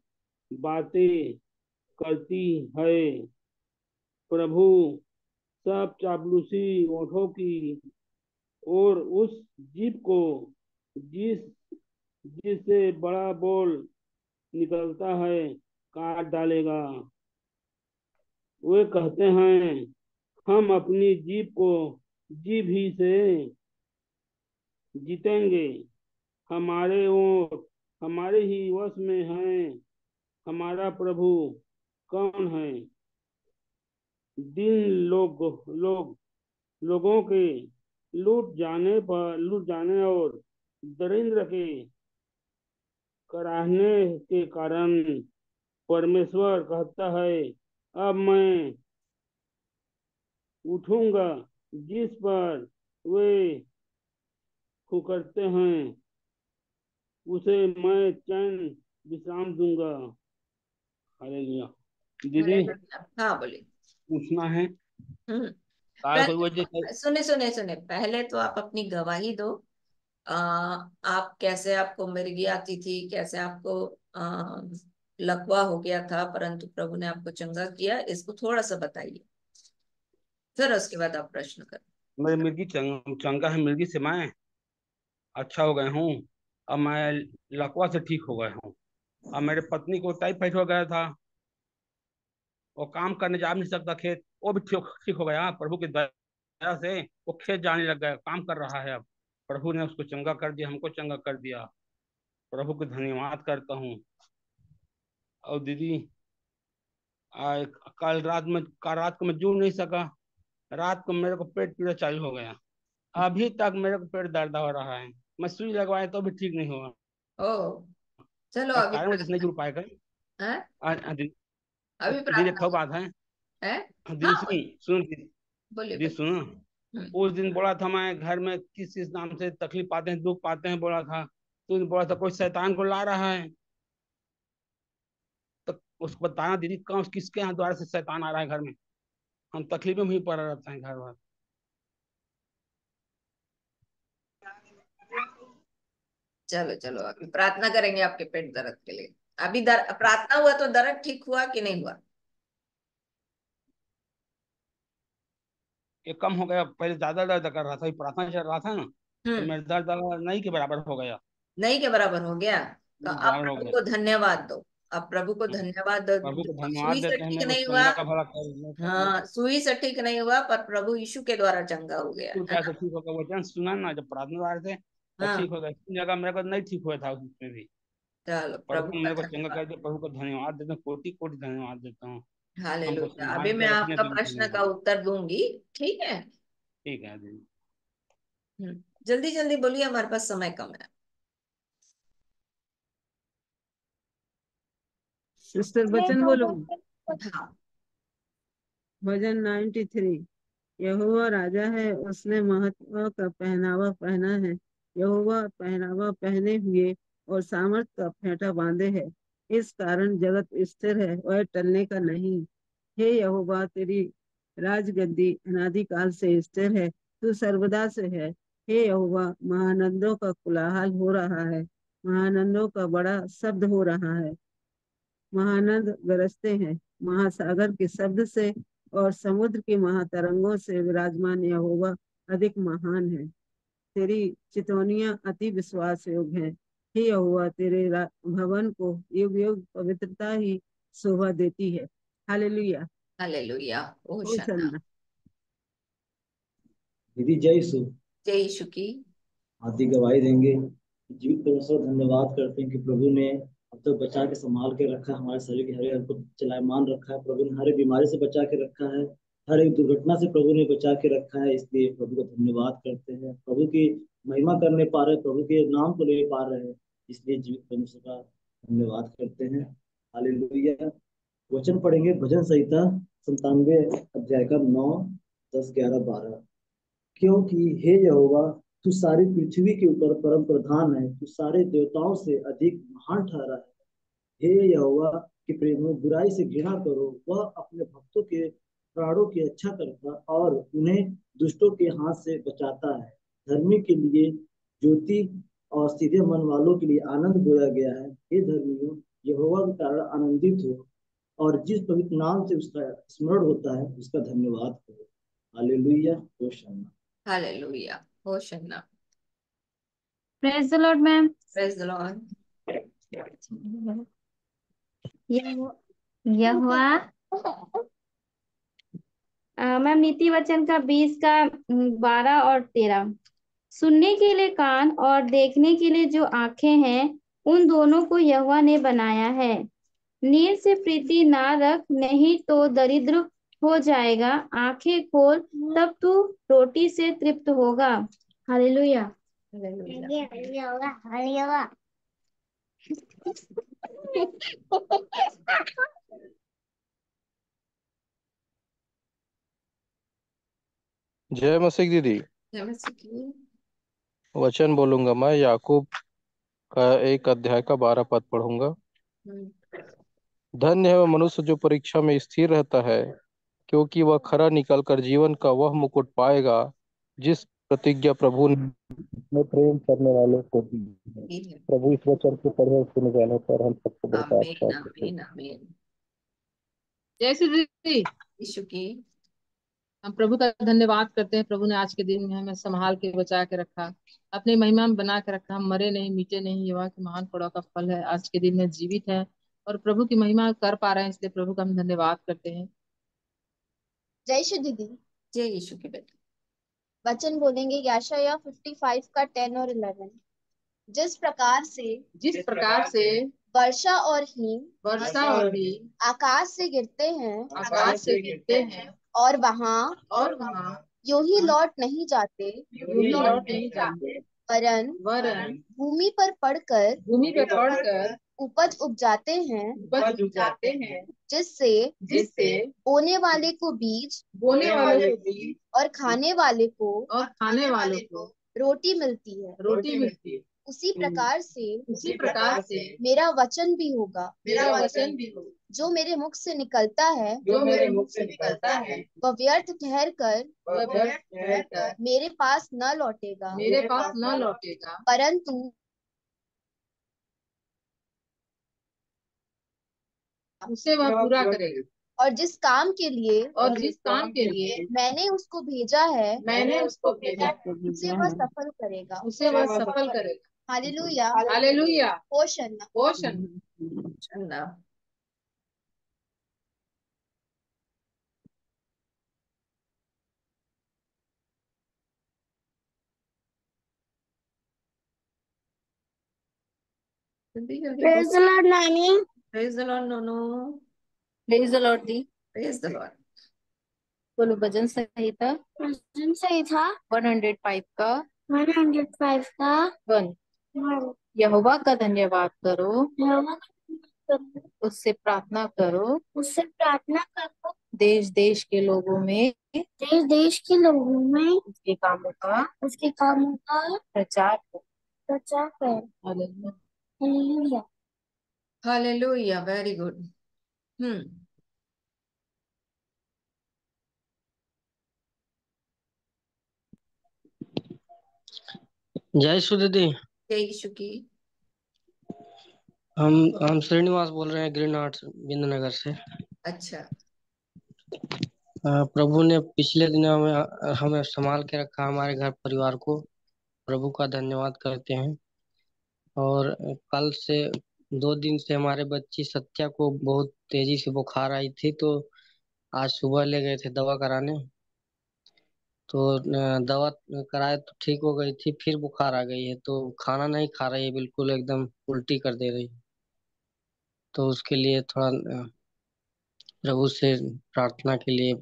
बातें करती है। प्रभु सब चापलूसी होठों की और उस जीभ को जिस जिससे बड़ा बोल निकलता है काट डालेगा। वे कहते हैं, हम अपनी जीभ को जीभ ही से जीतेंगे। हमारे ओठ हमारे ही वश में हैं। हमारा प्रभु कौन है? दिन लोग लोगों के लूट जाने और दरिद्र के कराहने के कारण परमेश्वर कहता है, अब मैं उठूंगा। जिस पर वे फुकरते हैं उसे मैं चैन विश्राम दूंगा। हालेलुया। दीदी, हाँ बोलिए। पूछना है हम्म। काय कोई वजह? सुने सुने सुने, पहले तो आप अपनी गवाही दो। आप कैसे, आपको मिर्गी आती थी, कैसे आपको लकवा हो गया था, परंतु प्रभु ने आपको चंगा किया, इसको थोड़ा सा बताइए, फिर उसके बाद आप प्रश्न करें। मेरी मिर्गी चंगा है। मिर्गी से मैं अच्छा हो गया हूँ। अब मैं लकवा से ठीक हो गया हूँ। अब मेरे पत्नी को टाइफाइड हो गया था, वो काम करने जा नहीं सकता खेत, वो भी ठीक ठीक हो गया प्रभु की दया से। वो खेत जाने लग गया, काम कर रहा है अब। प्रभु ने उसको चंगा कर दिया, हमको चंगा कर दिया। प्रभु को धन्यवाद करता हूँ। और दीदी, आ, कल रात को मैं जू नहीं सका। रात को मेरे को पेट पीड़ा चालू हो गया। अभी तक मेरे को पेट दर्द हो रहा है। मैं सुई लगवाए तो भी ठीक नहीं हुआ। ओ, चलो एक अभी कारण वजह से नहीं प्रार्थना जुड़ पाएगा। है। दीदी, अभी दीदी एक प्रार्थना ठो करो। बात है। है। दीदी हाँ सुन बोलिए सुन दीदी, बोलिए दीदी बोलिए। सुनो। हम्म। उस दिन बोला था मैं घर में किस किस नाम से तकलीफ पाते हैं, दुख पाते हैं, बोला था। तो बोला था कोई शैतान को ला रहा है। तो उसको बताना दीदी, कौन किसके यहाँ द्वारा से शैतान आ रहा है घर में। हम तकलीफ में ही पड़ा रहते हैं घर भर। चलो चलो, अभी प्रार्थना करेंगे आपके पेट दर्द के लिए। अभी प्रार्थना हुआ तो दर्द ठीक हुआ कि नहीं हुआ? ये कम हो गया, पहले ज्यादा दर्द कर रहा था, ये प्रार्थना चल रहा था ना, तो हम्म। मेरा दर्द नहीं के बराबर हो गया। नहीं के बराबर हो गया? तो आप बराबर हो प्रभु गया। को धन्यवाद दो। आप प्रभु को हम्म। धन्यवाद दो। प्रभु को देखो, धन्यवाद सुई से देते हैं, ठीक मेरे को नहीं हुआ। चंगा भला कर। हाँ, सुई से ठीक नहीं हुआ, पर प्रभु यीशु के द्वारा चंगा हो गया तो है कैसे ना। ठीक होगा? वचन सुना ना जब प्रार्थना कर थे तो हाँ, ठीक हो गया। इस जगह मेरे को नहीं ठीक हुआ था उसमें भी। चलो प्रभु प्रभु का मेरे को चंगा धन्यवाद। कर दिया। प्रभु को धन्यवाद देता हूँ, कोटि कोटि धन्यवाद देता हूँ। हमको हालेलुया। अभी संभाल मैं के रखने आपका के लिए प्रश्न का धन्यवाद। उत्तर दूंगी। ठीक है। ठीक है दीदी। जल्दी जल्दी बोलिए, हमारे पास समय कम है। सिस्टर बचन बोलो। हाँ। भजन 93। यहोवा राजा है, उसने महत्व का पहनावा पहना है। यहोवा पहनावा पहने हुए और सामर्थ का फेंटा बांधे है। इस कारण जगत स्थिर है, वह टलने का नहीं। हे यहोवा, तेरी राजगद्दी अनादिकाल से स्थिर है, तू सर्वदा से है। हे यहोवा, महानंदों का कोलाहल हो रहा है, महानंदों का बड़ा शब्द हो रहा है। महानद गरजते हैं महासागर के शब्द से, और समुद्र की महातरंगों से विराजमान यहोवा अधिक महान है। तेरी चितौनियां अति विश्वास योग्य हैं। हे यहोवा, तेरे भवन को युग युग पवित्रता ही शोभा देती है। हालेलुया। हालेलुया। होशाना। ओशना। दीदी जय यीशु। जय यीशु की। आदि गवाही देंगे। जीवित परमेश्वर धन्यवाद करते हैं कि प्रभु ने अब तक बचा के संभाल के रखा है, हमारे शरीर के हर एक को चलायमान रखा है। प्रभु ने हर एक बीमारी से बचा के रखा है, हर एक दुर्घटना से प्रभु ने बचा के रखा है। इसलिए प्रभु को धन्यवाद करते हैं। प्रभु की महिमा करने पा रहे, प्रभु के नाम को ले पा रहे हैं, इसलिए जीवित परमेश्वर का धन्यवाद करते हैं। हालेलुया। वचन पढ़ेंगे भजन संहिता 97 अध्याय का 9, 10, 11, 12। क्योंकि हे यहोवा, तू सारी पृथ्वी के ऊपर परम प्रधान है, तू सारे देवताओं से अधिक महान ठहरा है। हे यहोवा के प्रेम में बुराई से घृणा करो, वह अपने भक्तों के प्राणों की रक्षा करता और उन्हें दुष्टों के हाथ से बचाता है। धर्मी के लिए ज्योति और सीधे मन वालों के लिए आनंद बोया गया है। हे धर्मियों, यहोवा के कारण आनंदित हो और जिस पवित्र नाम से उसका स्मरण होता है उसका धन्यवाद करो। Hallelujah, hosanna. Hallelujah, hosanna. Praise the lord ma'am. Praise the lord. यहोवा मैम नीति वचन का 20 का 12 और 13। सुनने के लिए कान और देखने के लिए जो आंखें हैं, उन दोनों को यहोवा ने बनाया है। नीर से प्रीति ना रख, नहीं तो दरिद्र हो जाएगा। आंखें खोल, तब तू रोटी से तृप्त होगा। हालेलुया। हालेलुया। जय मसीह दीदी। नमस्ते। वचन बोलूंगा मैं, याकूब का 1 अध्याय का 12 पद पढ़ूंगा। धन्य है वह मनुष्य जो परीक्षा में स्थिर रहता है, क्योंकि वह खरा निकलकर जीवन का वह मुकुट पाएगा जिस प्रतिज्ञा प्रभु ने प्रेम करने वालों को दी है। प्रभु इस वचन को पढ़े और सुने जाने पर हम सबको बरकरार आमीन, रखे। आमीन, आमीन। जय श्री दीदी। यीशु की हम प्रभु का धन्यवाद करते हैं। प्रभु ने आज के दिन में हमें संभाल के बचा के रखा, अपनी महिमा में बना के रखा। हम मरे नहीं, मिटे नहीं। यहोवा के महान पड़ाव का फल है आज के दिन में जीवित है और प्रभु की महिमा कर पा रहे हैं, इसलिए प्रभु का हम धन्यवाद करते हैं। जय श्री दीदी। जय यीशु की बेटी। वचन बोलेंगे यशायाह 55 का 10 और 11। जिस प्रकार से वर्षा और हिम आकाश से गिरते हैं और वहां यूं ही लौट नहीं जाते, वरन भूमि पर पड़कर उपज उपजाते हैं, जिससे बोने वाले को बीज और खाने वाले को रोटी मिलती है। उसी प्रकार से मेरा वचन भी होगा, जो मेरे मुख से निकलता है, वह व्यर्थ ठहर कर मेरे पास न लौटेगा, परंतु उसे वह पूरा करेगा। और जिस काम के लिए मैंने उसको भेजा है, उसे वह सफल करेगा। Hallelujah, hallelujah. होशन्ना। चन्ना। प्रेज द लॉर्ड नानी। प्रेज द लॉर्ड नोनो। प्रेज द लॉर्ड दी। Praise the lord. बोलो भजन संहिता 105 का 1 यहोवा का धन्यवाद करो, उससे प्रार्थना करो, देश देश के लोगों में उसके कामों का प्रचार करो। हालेलुया। Hallelujah, very good. जय श्री दीदी। जय यीशु की। हम श्रीनिवास बोल रहे हैं, ग्रीन आर्ट्स बिंदनगर से। अच्छा। प्रभु ने पिछले दिनों में हमें संभाल के रखा, हमारे घर परिवार को। प्रभु का धन्यवाद करते हैं। और कल से 2 दिन से हमारे बच्ची सत्या को बहुत तेजी से बुखार आई थी, तो आज सुबह ले गए थे दवा कराने। तो दवा कराए तो ठीक हो गई थी, फिर बुखार आ गई है, तो खाना नहीं खा रही है, बिल्कुल एकदम उल्टी कर दे रही है। तो उसके लिए थोड़ा प्रभु से प्रार्थना के लिए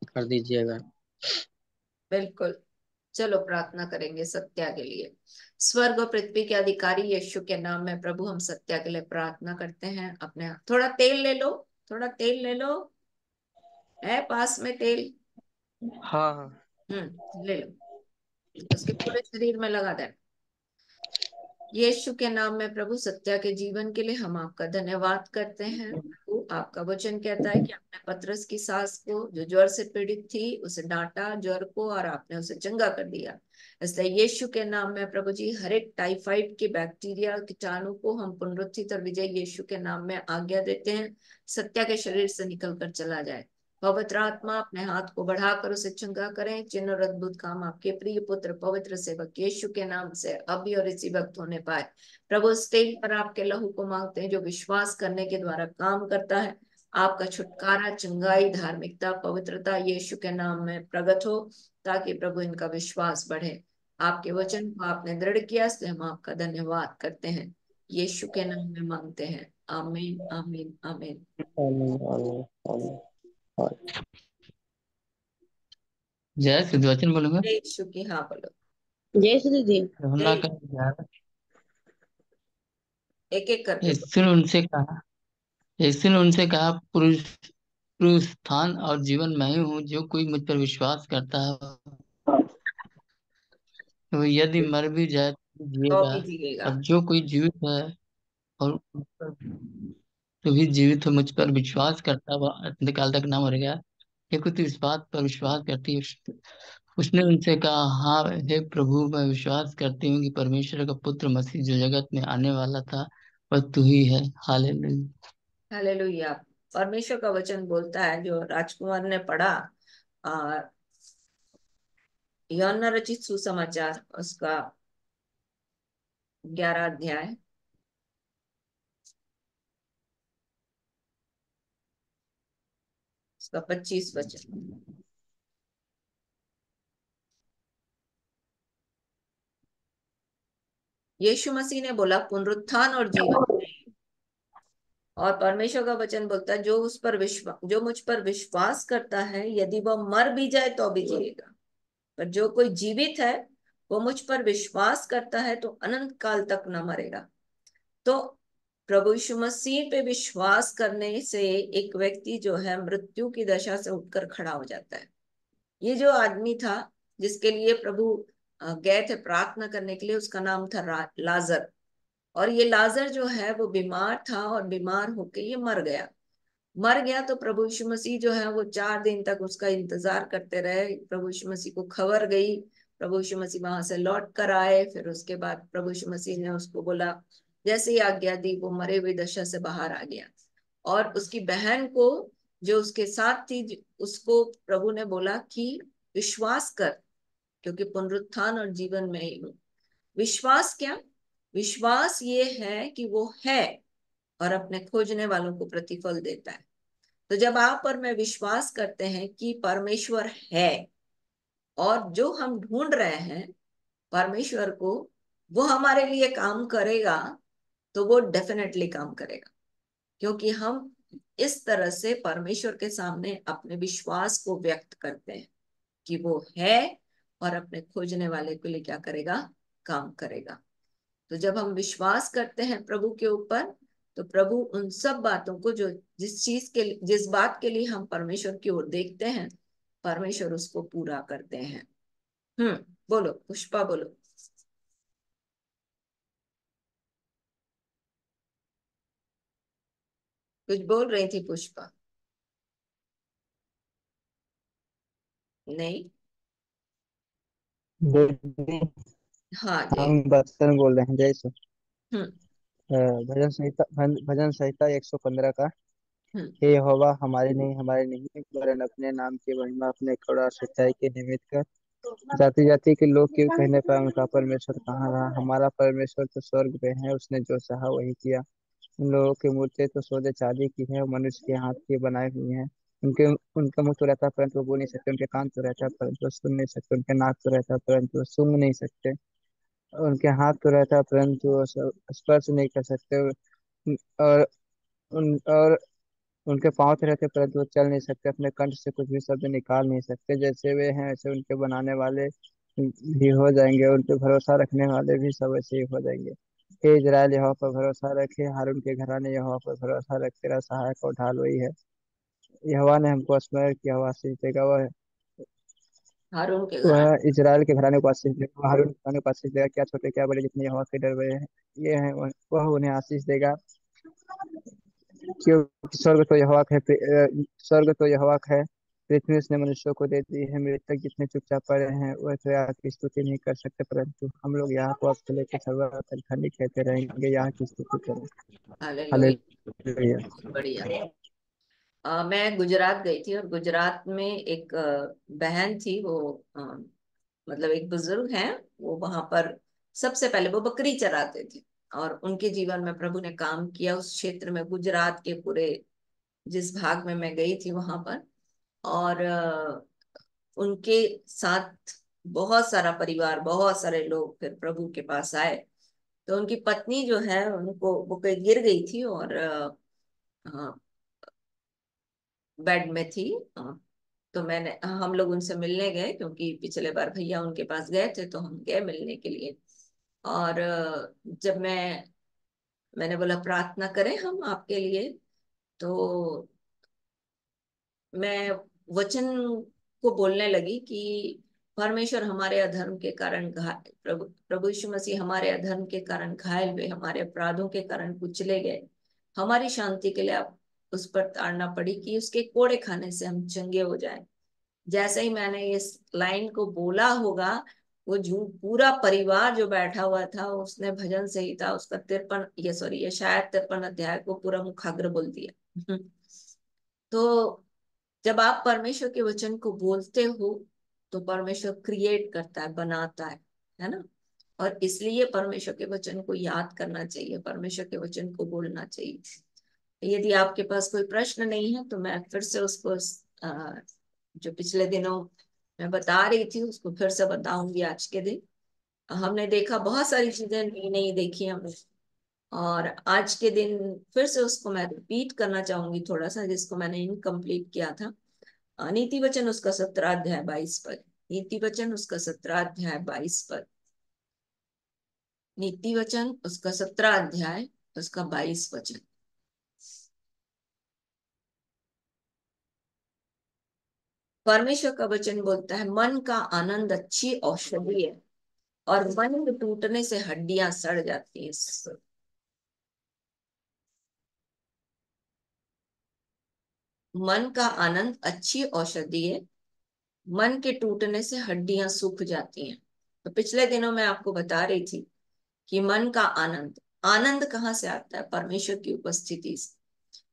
कर दीजिएगा। बिल्कुल। चलो प्रार्थना करेंगे सत्या के लिए। स्वर्ग और पृथ्वी के अधिकारी यीशु के नाम में प्रभु हम सत्या के लिए प्रार्थना करते हैं। अपने थोड़ा तेल ले लो, थोड़ा तेल ले लो, है पास में तेल? हाँ हाँ। ले लो, उसके पूरे शरीर में लगा दे। यीशु के नाम में प्रभु सत्या के जीवन के लिए हम आपका धन्यवाद करते हैं। प्रभु आपका वचन कहता है कि आपने पतरस की सास को जो ज्वर से पीड़ित थी उसे डांटा, ज्वर को, और आपने उसे चंगा कर दिया। इसलिए यीशु के नाम में प्रभु जी हर एक टाइफाइड के बैक्टीरिया कीटाणु को हम पुनरुत्थित और विजय यीशु के नाम में आज्ञा देते हैं, सत्या के शरीर से निकल कर चला जाए। पवित्र आत्मा अपने हाथ को बढ़ाकर उसे चंगा करें। चिन्ह और अद्भुत काम आपके प्रिय पुत्र पवित्र सेवक यीशु के नाम से अभी और इसी वक्त होने पाए। प्रभु स्टेज पर आपके लहू को मांगते हैं जो विश्वास करने के द्वारा काम करता है। आपका छुटकारा, चंगाई, धार्मिकता, पवित्रता यीशु के नाम में प्रकट हो, ताकि प्रभु इनका विश्वास बढ़े। आपके वचन को आपने दृढ़ किया, इसलिए हम आपका धन्यवाद करते हैं। यीशु के नाम में मांगते हैं, आमीन आमीन आमीन। आमीन आमीन आमीन। जय श्री वचन बोलूंगा। यीशु की, हाँ बोलो। जय श्री दीदी। हमला कर एक एक करके बोलो। यीशु ने उनसे कहा, पुरुष पुरुषार्थान और जीवन मैं ही हूँ। जो कोई मुझ पर विश्वास करता है वो यदि मर भी जाए तो तो जिएगा। भी जिएगा। और जो कोई जीवित है और तो भी जीवित हो, मुझ पर विश्वास करता है वह अंतकाल तक ना मरेगा। ये कुछ इस बात पर विश्वास करती है। उसने उनसे कहा, हाँ हे प्रभु, मैं विश्वास करती हूँ कि परमेश्वर का पुत्र मसीह जो जगत में आने वाला था वह तू ही है। हालेलुया। हालेलुया। परमेश्वर का वचन बोलता है जो राजकुमार ने पढ़ा, आ, यूहन्ना रचित सुसमाचार उसका 11 अध्याय, उसका 25 वचन। यीशु मसीह ने बोला पुनरुत्थान और जीवन है। और परमेश्वर का वचन बोलता है जो मुझ पर विश्वास करता है यदि वह मर भी जाए तो भी जिएगा। पर जो कोई जीवित है वो मुझ पर विश्वास करता है तो अनंत काल तक न मरेगा। तो प्रभु यीशु मसीह पे विश्वास करने से एक व्यक्ति जो है मृत्यु की दशा से उठकर खड़ा हो जाता है। ये जो आदमी था जिसके लिए प्रभु गए थे प्रार्थना करने के लिए, उसका नाम था लाजर। और ये लाजर जो है वो बीमार था और बीमार होके ये मर गया। तो प्रभु यीशु मसीह जो है वो 4 दिन तक उसका इंतजार करते रहे। प्रभु यीशु मसीह को खबर गई, प्रभु यीशु मसीह वहां से लौट कर आए। फिर उसके बाद प्रभु यीशु मसीह ने उसको बोला, जैसे ही आज्ञा दी वो मरे हुई दशा से बाहर आ गया। और उसकी बहन को जो उसके साथ थी उसको प्रभु ने बोला कि विश्वास कर, क्योंकि पुनरुत्थान और जीवन में ही हूँ। विश्वास क्या? विश्वास ये है कि वो है और अपने खोजने वालों को प्रतिफल देता है। तो जब आप और मैं विश्वास करते हैं कि परमेश्वर है और जो हम ढूंढ रहे हैं परमेश्वर को, वो हमारे लिए काम करेगा, तो वो डेफिनेटली काम करेगा। क्योंकि हम इस तरह से परमेश्वर के सामने अपने विश्वास को व्यक्त करते हैं कि वो है और अपने खोजने वाले के लिए क्या करेगा? काम करेगा। तो जब हम विश्वास करते हैं प्रभु के ऊपर, तो प्रभु उन सब बातों को जो जिस बात के लिए हम परमेश्वर की ओर देखते हैं, परमेश्वर उसको पूरा करते हैं। बोलो पुष्पा, बोलो। कुछ बोल रही थी पुष्पा? नहीं। दीदी, हाँ जी। हम बच्चन बोल रहे हैं। जैसे हम्म भजन संहिता 115 का। हम्म हे यहोवा, हमारे नहीं वरन अपने नाम की महिमा अपने करुणा और सच्चाई के निमित्त कर। जाति जाति के लोग क्यों कहने पर उनका परमेश्वर कहाँ रहा? हमारा परमेश्वर तो स्वर्ग में है, उसने जो चाहा वही किया। उन लोगों की मूर्तें तो सोने चांदी की है, मनुष्य के हाथ की बनाई हुई है। उनके उनका मुंह तो रहता है परंतु वो बोल नहीं सकते, उनके कान तो रहता है परंतु वो सुन नहीं सकते, उनके नाक तो रहता है परंतु वो सूंघ नहीं सकते, उनके हाथ तो रहता है परंतु वो स्पर्श नहीं कर सकते, और और उनके पाँव तो रहते परंतु वो चल नहीं सकते, अपने कंठ से कुछ भी शब्द निकाल नहीं सकते। जैसे वे हैं वैसे उनके बनाने वाले भी हो जाएंगे, उन पे भरोसा रखने वाले भी सब ऐसे ही हो जाएंगे। हे इजराइल, यहोवा पर भरोसा रखे, हारून के घराने यहोवा पर भरोसा रख, तेरा सहायक और ढाल वही है। यहोवा ने हमको स्मरण किया, वह आशीष देगा। हारून के वह घराने। इजराइल के घराने को आशीष देगा, वह हारून के घराने को आशीष देगा। क्या छोटे क्या बड़े जितने यहोवा के डर रहे हैं, ये हैं, वह उन्हें आशीष देगा। क्योंकि स्वर्ग तो यहोवा का है, पृथ्वी उसने मनुष्यों को दे दी है। मृतक जितने चुपचाप पड़े हैं वह तो यहाँ की स्तुति नहीं कर सकते, परंतु हम लोग यहाँ को अब लेकर सर्वदा खंडित कहते रहेंगे, यहाँ की स्तुति करें। हालेलुया। हालेलुया। बढ़िया। मैं गुजरात गई थी और गुजरात में एक बहन थी, वो मतलब एक बुजुर्ग हैं, वो वहां पर सबसे पहले वो बकरी चराते थे। और उनके जीवन में प्रभु ने काम किया उस क्षेत्र में, गुजरात के पूरे जिस भाग में मैं गई थी वहां पर। और उनके साथ बहुत सारा परिवार, बहुत सारे लोग फिर प्रभु के पास आए। तो उनकी पत्नी जो है, उनको वो कहीं गिर गई थी और बेड में थी। तो हम लोग उनसे मिलने गए, क्योंकि पिछले बार भैया उनके पास गए थे, तो हम गए मिलने के लिए। और जब मैंने बोला प्रार्थना करें हम आपके लिए, तो मैं वचन को बोलने लगी कि परमेश्वर हमारे अधर्म के कारण प्रभु प्रभु यीशु मसीह हमारे अधर्म के कारण घायल हुए, हमारे अपराधों के कारण कुचले गए, हमारी शांति के लिए आप उस पर ताड़ना पड़ी कि उसके कोड़े खाने से हम चंगे हो जाएं। जैसे ही मैंने इस लाइन को बोला होगा, वो पूरा परिवार जो बैठा हुआ था, उसने भजन संहिता उसका 53, ये सॉरी, ये शायद 53 अध्याय को पूरा मुखाग्र बोल दिया। तो जब आप परमेश्वर के वचन को बोलते हो तो परमेश्वर क्रिएट करता है, बनाता है ना। और इसलिए परमेश्वर के वचन को याद करना चाहिए, परमेश्वर के वचन को बोलना चाहिए। यदि आपके पास कोई प्रश्न नहीं है तो मैं फिर से उसको जो पिछले दिनों मैं बता रही थी उसको फिर से बताऊंगी। आज के दिन हमने देखा, बहुत सारी चीजें नई नई देखी हमने, और आज के दिन फिर से उसको मैं रिपीट करना चाहूंगी थोड़ा सा, जिसको मैंने इनकम्प्लीट किया था। नीति वचन उसका 17 अध्याय 22 पद। नीति वचन उसका 17 अध्याय 22 पद। नीति वचन उसका 17 अध्याय उसका 22 वचन। परमेश्वर का वचन बोलता है, मन का आनंद अच्छी औषधि है और मन के टूटने से हड्डियां सड़ जाती हैं। मन का आनंद अच्छी औषधि है, मन के टूटने से हड्डियां सूख जाती हैं। तो पिछले दिनों मैं आपको बता रही थी कि मन का आनंद, आनंद कहाँ से आता है? परमेश्वर की उपस्थिति से।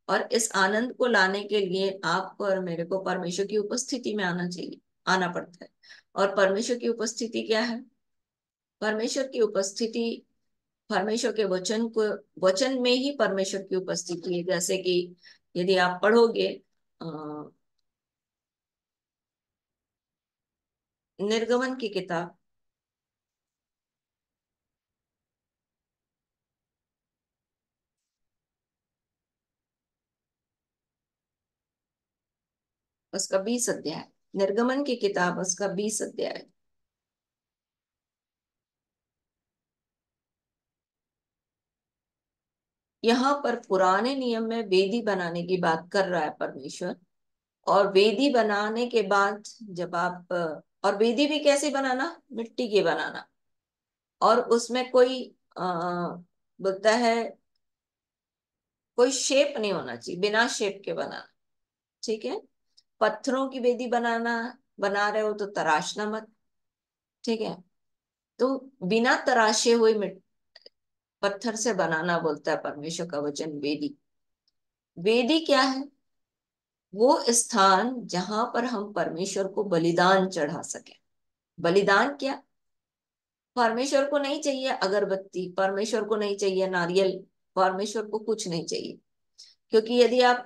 और इस आनंद को लाने के लिए आपको और मेरे को परमेश्वर की उपस्थिति में आना चाहिए, आना पड़ता है। और परमेश्वर की उपस्थिति क्या है? परमेश्वर की उपस्थिति, परमेश्वर के वचन को, वचन में ही परमेश्वर की उपस्थिति है। जैसे कि यदि आप पढ़ोगे निर्गमन की किताब, उसका 20 अध्याय, निर्गमन की किताब उसका 20 अध्याय। यहाँ पर पुराने नियम में वेदी बनाने की बात कर रहा है परमेश्वर। और वेदी बनाने के बाद जब आप, और वेदी भी कैसे बनाना? मिट्टी की बनाना। और उसमें कोई बोलता है कोई शेप नहीं होना चाहिए, बिना शेप के बनाना। ठीक है, पत्थरों की वेदी बना रहे हो तो तराशना मत। ठीक है, तो बिना तराशे हुए पत्थर से बनाना बोलता है परमेश्वर का वचन वेदी। वेदी क्या है? वो स्थान जहां पर हम परमेश्वर को बलिदान चढ़ा सके। बलिदान क्या? परमेश्वर को नहीं चाहिए अगरबत्ती, परमेश्वर को नहीं चाहिए नारियल, परमेश्वर को कुछ नहीं चाहिए। क्योंकि यदि आप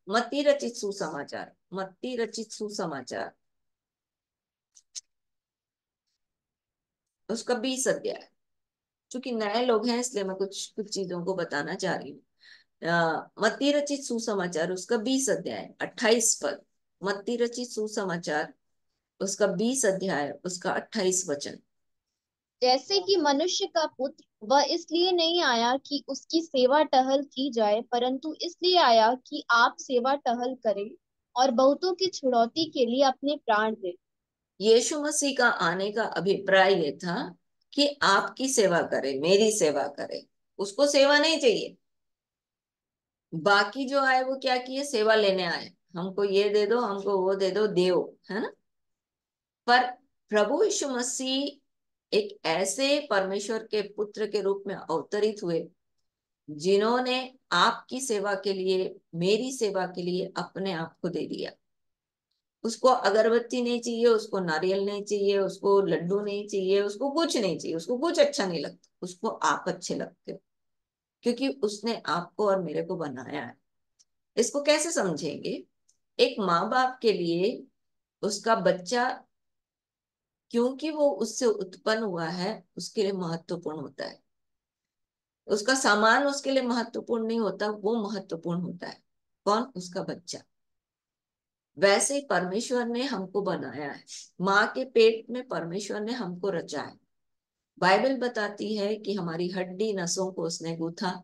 मत्ती रचित सुसमाचार उसका 20 अध्याय, क्योंकि नए लोग हैं इसलिए मैं कुछ कुछ चीजों को बताना चाह रही हूँ। मत्ती रचित सुसमाचार उसका 20 अध्याय 28 पद। मत्ती रचित सुसमाचार उसका 20 अध्याय उसका 28 वचन। जैसे कि मनुष्य का पुत्र वह इसलिए नहीं आया कि उसकी सेवा टहल की जाए, परंतु इसलिए आया कि आप सेवा टहल करें और बहुतों की छुड़ौती के लिए अपने प्राण दें। यीशु मसीह का आने का अभिप्राय ये था कि आपकी सेवा करे, मेरी सेवा करे। उसको सेवा नहीं चाहिए। बाकी जो आए वो क्या किए, सेवा लेने आए, हमको ये दे दो, हमको वो दे दो, देओ, है ना। पर प्रभु यीशु मसीह एक ऐसे परमेश्वर के पुत्र के रूप में अवतरित हुए जिन्होंने आपकी सेवा के लिए, मेरी सेवा के लिए अपने आप को दे दिया। उसको अगरबत्ती नहीं चाहिए, उसको नारियल नहीं चाहिए, उसको लड्डू नहीं चाहिए, उसको कुछ नहीं चाहिए, उसको कुछ अच्छा नहीं लगता, उसको आप अच्छे लगते हो क्योंकि उसने आपको और मेरे को बनाया है। इसको कैसे समझेंगे? एक माँ बाप के लिए उसका बच्चा, क्योंकि वो उससे उत्पन्न हुआ है, उसके लिए महत्वपूर्ण होता है। उसका सामान उसके लिए महत्वपूर्ण नहीं होता, वो महत्वपूर्ण होता है। कौन? उसका बच्चा। वैसे ही परमेश्वर ने हमको बनाया है, माँ के पेट में परमेश्वर ने हमको रचा है। बाइबल बताती है कि हमारी हड्डी नसों को उसने गूथा,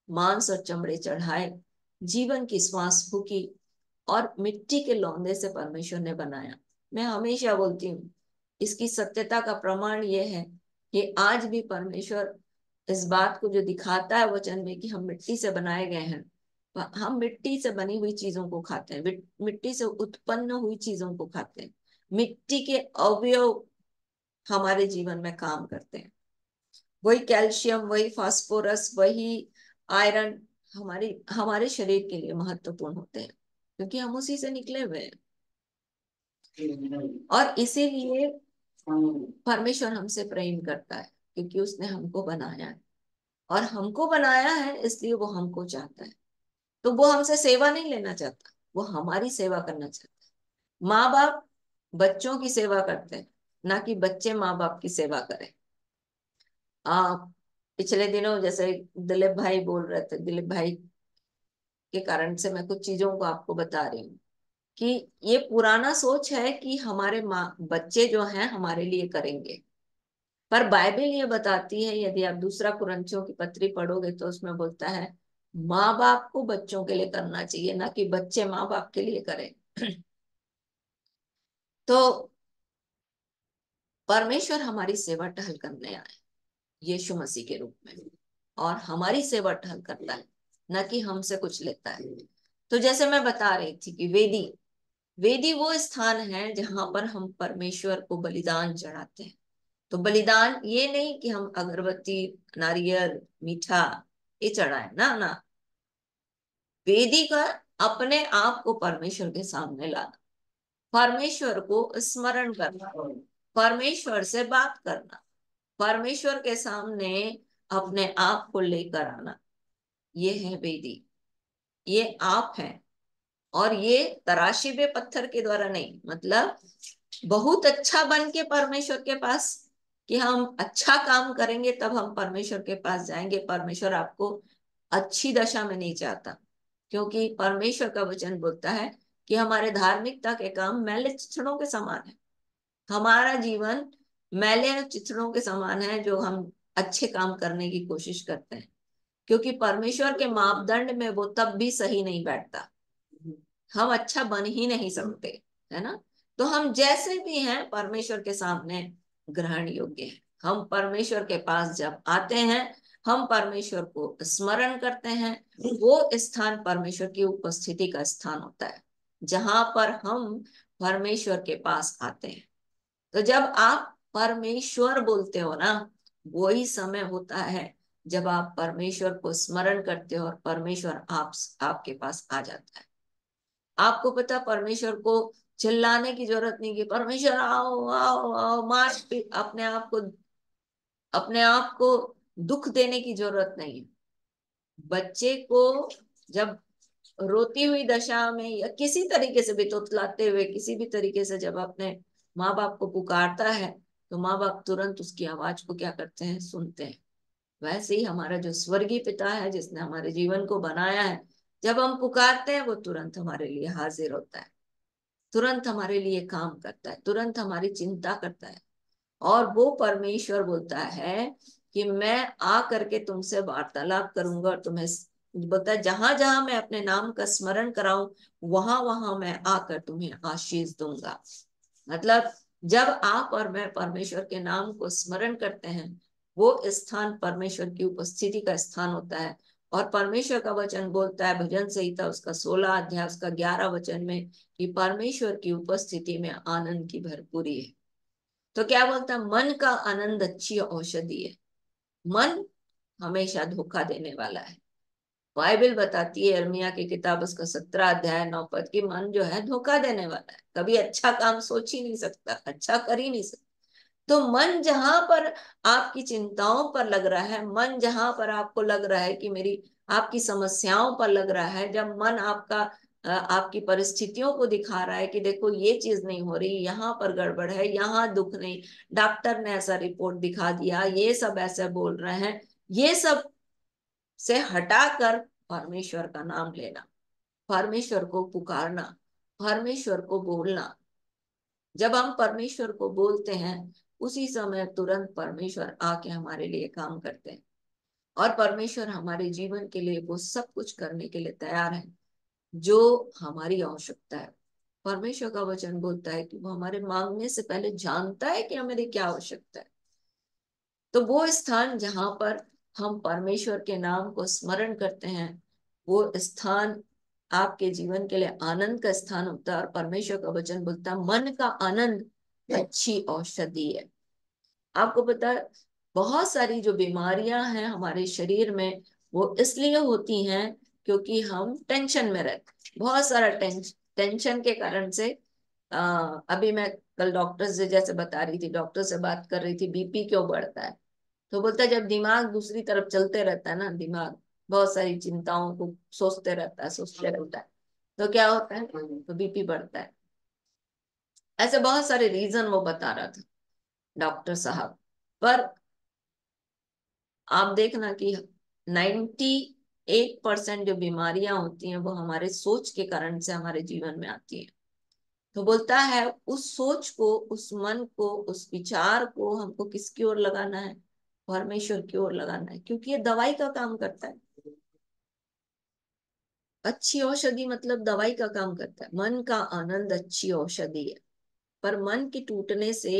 मांस और चमड़े चढ़ाए, जीवन की श्वास फूकी और मिट्टी के लौंदे से परमेश्वर ने बनाया। मैं हमेशा बोलती हूँ, इसकी सत्यता का प्रमाण यह है कि आज भी परमेश्वर इस बात को जो दिखाता है वचन में कि हम मिट्टी से बनाए गए हैं, हम मिट्टी से बनी हुई चीजों को खाते हैं, मिट्टी से उत्पन्न हुई चीजों को खाते हैं। मिट्टी के अवयव हमारे जीवन में काम करते हैं। वही कैल्शियम, वही फास्फोरस, वही आयरन हमारी हमारे शरीर के लिए महत्वपूर्ण होते हैं क्योंकि हम उसी से निकले हुए हैं। और इसीलिए परमेश्वर हमसे प्रेम करता है क्योंकि उसने हमको बनाया है, और हमको बनाया है इसलिए वो हमको चाहता है। तो वो हमसे सेवा नहीं लेना चाहता, वो हमारी सेवा करना चाहता है। माँ बाप बच्चों की सेवा करते हैं, ना कि बच्चे माँ बाप की सेवा करें। आ पिछले दिनों जैसे दिलीप भाई बोल रहे थे, दिलीप भाई के कारण से मैं कुछ चीजों को आपको बता रही हूँ कि ये पुराना सोच है कि हमारे माँ बच्चे जो हैं हमारे लिए करेंगे। पर बाइबल ये बताती है, यदि आप दूसरा कुरिन्थियों की पत्री पढ़ोगे तो उसमें बोलता है माँ बाप को बच्चों के लिए करना चाहिए, ना कि बच्चे माँ बाप के लिए करें। तो परमेश्वर हमारी सेवा टहल करने आए यीशु मसीह के रूप में, और हमारी सेवा टहल करता है, न कि हमसे कुछ लेता है। तो जैसे मैं बता रही थी कि वेदी, वेदी वो स्थान है जहां पर हम परमेश्वर को बलिदान चढ़ाते हैं। तो बलिदान ये नहीं कि हम अगरबत्ती, नारियल, मीठा ये चढ़ाए, ना ना। वेदी का अपने आप को परमेश्वर के सामने लाना, परमेश्वर को स्मरण करना, परमेश्वर से बात करना, परमेश्वर के सामने अपने आप को लेकर आना, ये है वेदी। ये आप है, और ये तराशी पे पत्थर के द्वारा नहीं, मतलब बहुत अच्छा बन के परमेश्वर के पास, कि हम अच्छा काम करेंगे तब हम परमेश्वर के पास जाएंगे। परमेश्वर आपको अच्छी दशा में नहीं चाहता, क्योंकि परमेश्वर का वचन बोलता है कि हमारे धार्मिकता के काम मैले चिथड़ों के समान है। हमारा जीवन मैले चिथड़ों के समान है जो हम अच्छे काम करने की कोशिश करते हैं, क्योंकि परमेश्वर के मापदंड में वो तब भी सही नहीं बैठता। हम अच्छा बन ही नहीं सकते, है ना। तो हम जैसे भी हैं परमेश्वर के सामने ग्रहण योग्य हैं। हम परमेश्वर के पास जब आते हैं, हम परमेश्वर को स्मरण करते हैं, वो स्थान परमेश्वर की उपस्थिति का स्थान होता है जहां पर हम परमेश्वर के पास आते हैं। तो जब आप परमेश्वर बोलते हो ना, वही समय होता है जब आप परमेश्वर को स्मरण करते हो और परमेश्वर आपके पास आ जाता है। आपको पता, परमेश्वर को चिल्लाने की जरूरत नहीं कि परमेश्वर आओ आओ आओ, अपने आप को दुख देने की जरूरत नहीं है। बच्चे को जब रोती हुई दशा में या किसी तरीके से भी तोतलाते हुए किसी भी तरीके से जब अपने माँ बाप को पुकारता है, तो माँ बाप तुरंत उसकी आवाज को क्या करते हैं, सुनते हैं। वैसे ही हमारा जो स्वर्गीय पिता है जिसने हमारे जीवन को बनाया है, जब हम पुकारते हैं वो तुरंत हमारे लिए हाजिर होता है। तुरंत हमारे लिए काम करता है, तुरंत हमारी चिंता करता है। और वो परमेश्वर बोलता है कि मैं आ करके तुमसे वार्तालाप करूंगा, और तुम्हें बोलता है जहां जहां मैं अपने नाम का स्मरण कराऊं वहां वहां मैं आकर तुम्हें आशीष दूंगा। मतलब जब आप और मैं परमेश्वर के नाम को स्मरण करते हैं, वो स्थान परमेश्वर की उपस्थिति का स्थान होता है। और परमेश्वर का वचन बोलता है भजन संहिता उसका 16 अध्याय उसका 11 वचन में कि परमेश्वर की उपस्थिति में आनंद की भरपूरी है। तो क्या बोलता है, मन का आनंद अच्छी औषधि है। मन हमेशा धोखा देने वाला है। बाइबल बताती है यिर्मयाह की किताब उसका 17 अध्याय 9 पद की मन जो है धोखा देने वाला है, कभी अच्छा काम सोच ही नहीं सकता, अच्छा कर ही नहीं सकता। तो मन जहां पर आपकी चिंताओं पर लग रहा है, मन जहां पर आपको लग रहा है कि मेरी आपकी समस्याओं पर लग रहा है, जब मन आपका आपकी परिस्थितियों को दिखा रहा है कि देखो ये चीज नहीं हो रही, यहाँ पर गड़बड़ है, यहाँ दुख नहीं, डॉक्टर ने ऐसा रिपोर्ट दिखा दिया, ये सब ऐसे बोल रहे हैं, ये सब से हटाकर परमेश्वर का नाम लेना, परमेश्वर को पुकारना, परमेश्वर को बोलना। जब हम परमेश्वर को बोलते हैं उसी समय तुरंत परमेश्वर आके हमारे लिए काम करते हैं, और परमेश्वर हमारे जीवन के लिए वो सब कुछ करने के लिए तैयार है जो हमारी आवश्यकता है। परमेश्वर का वचन बोलता है कि वो हमारे मांगने से पहले जानता है कि हमारी क्या आवश्यकता है। तो वो स्थान जहां पर हम परमेश्वर के नाम को स्मरण करते हैं, वो स्थान आपके जीवन के लिए आनंद का स्थान होता है। और परमेश्वर का वचन बोलता है मन का आनंद अच्छी औषधि है। आपको पता है बहुत सारी जो बीमारियां हैं हमारे शरीर में वो इसलिए होती हैं क्योंकि हम टेंशन में रहते हैं। बहुत सारा टेंशन के कारण से अभी मैं कल डॉक्टर से जैसे बता रही थी, डॉक्टर से बात कर रही थी बीपी क्यों बढ़ता है, तो बोलता है जब दिमाग दूसरी तरफ चलते रहता है ना, दिमाग बहुत सारी चिंताओं को सोचते रहता है तो क्या होता है, तो बीपी बढ़ता है। ऐसे बहुत सारे रीजन वो बता रहा था डॉक्टर साहब। पर आप देखना कि 98% जो बीमारियां होती हैं वो हमारे सोच के कारण से हमारे जीवन में आती है। तो बोलता है उस सोच को, उस मन को, उस विचार को हमको किसकी ओर लगाना है, परमेश्वर की ओर लगाना है, क्योंकि ये दवाई का काम करता है। अच्छी औषधि मतलब दवाई का काम करता है। मन का आनंद अच्छी औषधि है। पर मन के टूटने से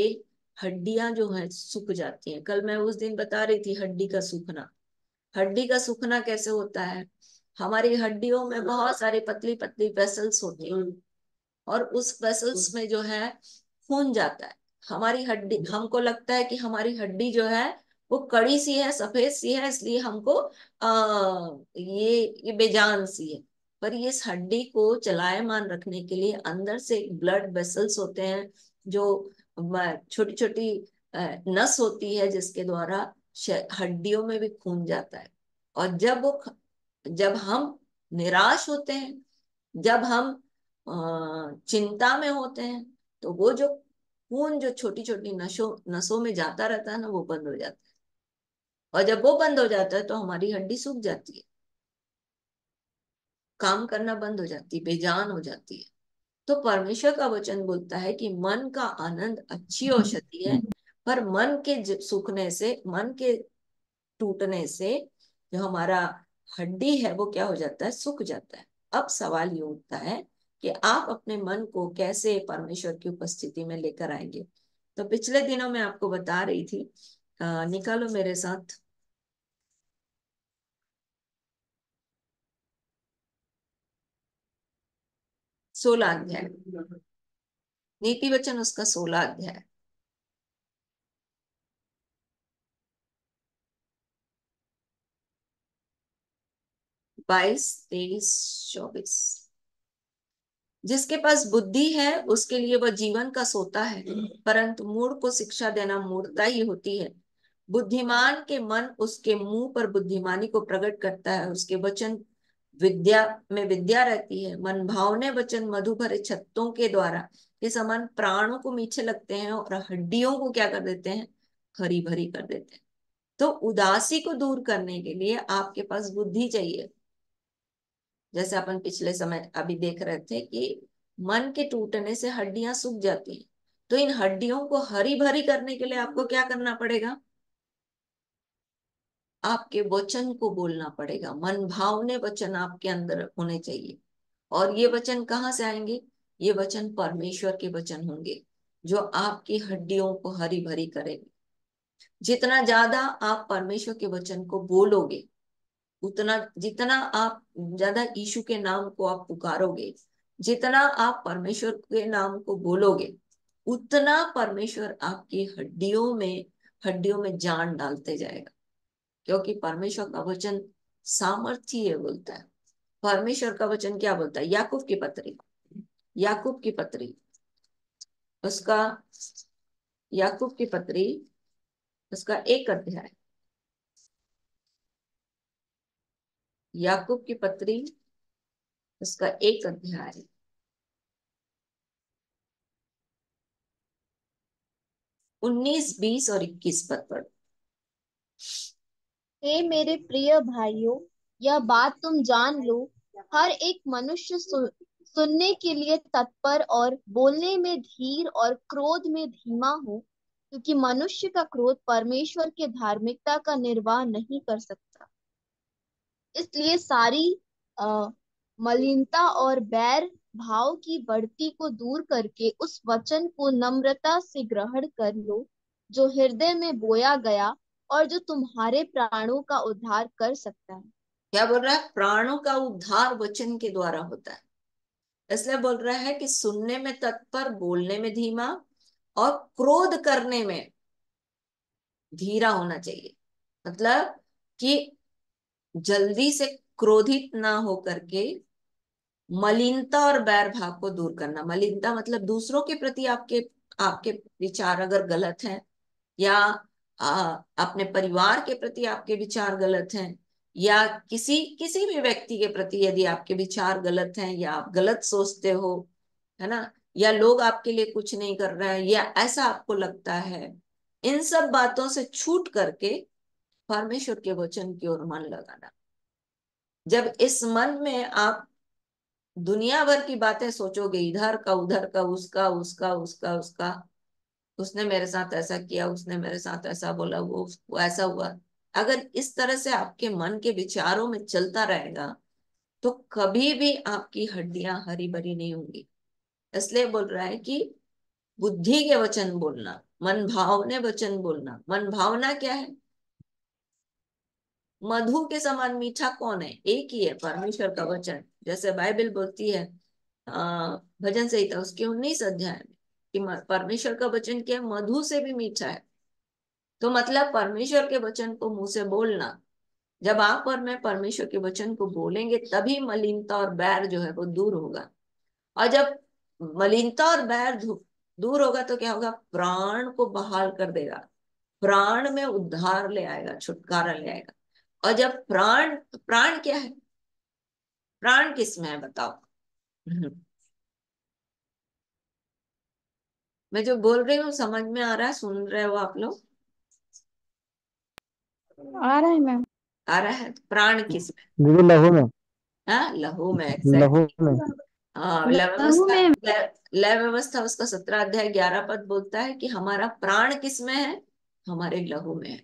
हड्डियां जो है सूख जाती हैं। कल मैं उस दिन बता रही थी हड्डी का सूखना। हड्डी का सूखना कैसे होता है, हमारी हड्डियों में बहुत सारी पतली पतली वेसल्स होती हैं, और उस वेसल्स में जो है खून जाता है। हमारी हड्डी, हमको लगता है कि हमारी हड्डी जो है वो कड़ी सी है, सफेद सी है, इसलिए हमको ये बेजान सी है। पर ये इस हड्डी को चलायमान रखने के लिए अंदर से ब्लड वेसल्स होते हैं, जो छोटी छोटी नस होती है जिसके द्वारा हड्डियों में भी खून जाता है। और जब हम निराश होते हैं, जब हम चिंता में होते हैं, तो वो जो खून जो छोटी छोटी नसों नसों में जाता रहता है ना, वो बंद हो जाता है। और जब वो बंद हो जाता है तो हमारी हड्डी सूख जाती है, काम करना बंद हो जाती है, बेजान हो जाती है। तो परमेश्वर का वचन बोलता है कि मन का आनंद अच्छी औषधि है, पर मन के सूखने से, मन के टूटने से जो हमारा हड्डी है वो क्या हो जाता है, सूख जाता है। अब सवाल ये उठता है कि आप अपने मन को कैसे परमेश्वर की उपस्थिति में लेकर आएंगे। तो पिछले दिनों में आपको बता रही थी, निकालो मेरे साथ 16 अध्याय, नीति वचन उसका 16 अध्याय 22, 23, 24। जिसके पास बुद्धि है उसके लिए वह जीवन का सोता है, परंतु मूढ़ को शिक्षा देना मूढ़ता ही होती है। बुद्धिमान के मन उसके मुंह पर बुद्धिमानी को प्रकट करता है, उसके वचन विद्या में विद्या रहती है। मन भावने वचन मधु भरे छत्तों के द्वारा के समान प्राणों को मीठे लगते हैं और हड्डियों को क्या कर देते हैं, हरी भरी कर देते हैं। तो उदासी को दूर करने के लिए आपके पास बुद्धि चाहिए। जैसे अपन पिछले समय अभी देख रहे थे कि मन के टूटने से हड्डियां सूख जाती हैं। तो इन हड्डियों को हरी भरी करने के लिए आपको क्या करना पड़ेगा? आपके वचन को बोलना पड़ेगा। मन भावने वचन आपके अंदर होने चाहिए। और ये वचन कहाँ से आएंगे? ये वचन परमेश्वर के वचन होंगे जो आपकी हड्डियों को हरी भरी करेंगे। जितना ज्यादा आप परमेश्वर के वचन को बोलोगे, उतना जितना आप ज्यादा यीशु के नाम को आप पुकारोगे, जितना आप परमेश्वर के नाम को बोलोगे, उतना परमेश्वर आपकी हड्डियों में जान डालते जाएगा। क्योंकि परमेश्वर का वचन सामर्थ्य बोलता है। परमेश्वर का वचन क्या बोलता है? याकूब की पत्री उसका याकूब की पत्री उसका 1 अध्याय, याकूब की पत्री उसका 1 अध्याय 19, 20 और 21 पद पर। हे मेरे प्रिय भाइयों, यह बात तुम जान लो, हर एक मनुष्य सुनने के लिए तत्पर और बोलने में धीर और क्रोध में धीमा हो, क्योंकि मनुष्य का क्रोध परमेश्वर के धार्मिकता का निर्वाह नहीं कर सकता। इसलिए सारी मलिनता और बैर भाव की बढ़ती को दूर करके उस वचन को नम्रता से ग्रहण कर लो जो हृदय में बोया गया और जो तुम्हारे प्राणों का उद्धार कर सकता है। क्या बोल रहा है? प्राणों का उद्धार वचन के द्वारा होता है। इसलिए बोल रहा है कि सुनने में तत्पर, बोलने में धीमा और क्रोध करने में धीरा होना चाहिए। मतलब कि जल्दी से क्रोधित ना हो करके मलिनता और बैर भाव को दूर करना। मलिनता मतलब दूसरों के प्रति आपके आपके विचार अगर गलत हैं, या अपने परिवार के प्रति आपके विचार गलत हैं, या किसी किसी भी व्यक्ति के प्रति यदि आपके विचार गलत हैं, या आप गलत सोचते हो, है ना, या लोग आपके लिए कुछ नहीं कर रहे हैं, या ऐसा आपको लगता है, इन सब बातों से छूट करके परमेश्वर के वचन की ओर मन लगाना। जब इस मन में आप दुनिया भर की बातें सोचोगे, इधर का उधर का, उसका उसका उसका उसका, उसने मेरे साथ ऐसा किया, उसने मेरे साथ ऐसा बोला, वो ऐसा हुआ, अगर इस तरह से आपके मन के विचारों में चलता रहेगा तो कभी भी आपकी हड्डियां हरी भरी नहीं होंगी। इसलिए बोल रहा है कि बुद्धि के वचन बोलना, मन भावने वचन बोलना। मन भावना क्या है? मधु के समान मीठा कौन है? एक ही है, परमेश्वर का वचन। जैसे बाइबल बोलती है भजन संहिता उसके 19 अध्याय में कि परमेश्वर का वचन क्या है? मधु से भी मीठा है। तो मतलब परमेश्वर के वचन को मुंह से बोलना। जब आप और मैं परमेश्वर के वचन को बोलेंगे तभी मलिनता और बैर जो है वो दूर होगा। और जब मलिनता और बैर दूर होगा तो क्या होगा? प्राण को बहाल कर देगा, प्राण में उद्धार ले आएगा, छुटकारा ले आएगा। और जब प्राण प्राण क्या है? प्राण किसमें है बताओ? मैं जो बोल रही हूँ समझ में आ रहा है? सुन रहे हो आप लोग? आ रहा है मैम। आ रहा है। प्राण किसमें? दीदी लहू में। हाँ, लहू में, लहू एग्जैक्टली। में। हाँ, लय लहू व्यवस्था। में। लय व्यवस्था उसका 17 अध्याय 11 पद बोलता है कि हमारा प्राण किसमें है? हमारे लहू में है।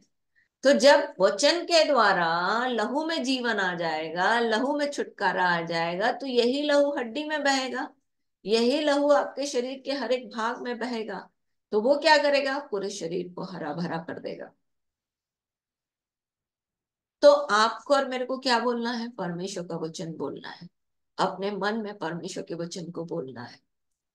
तो जब वचन के द्वारा लहू में जीवन आ जाएगा, लहू में छुटकारा आ जाएगा, तो यही लहू हड्डी में बहेगा, यही लहू आपके शरीर के हर एक भाग में बहेगा। तो वो क्या करेगा? पूरे शरीर को हरा भरा कर देगा। तो आपको और मेरे को क्या बोलना है? परमेश्वर का वचन बोलना है। अपने मन में परमेश्वर के वचन को बोलना है।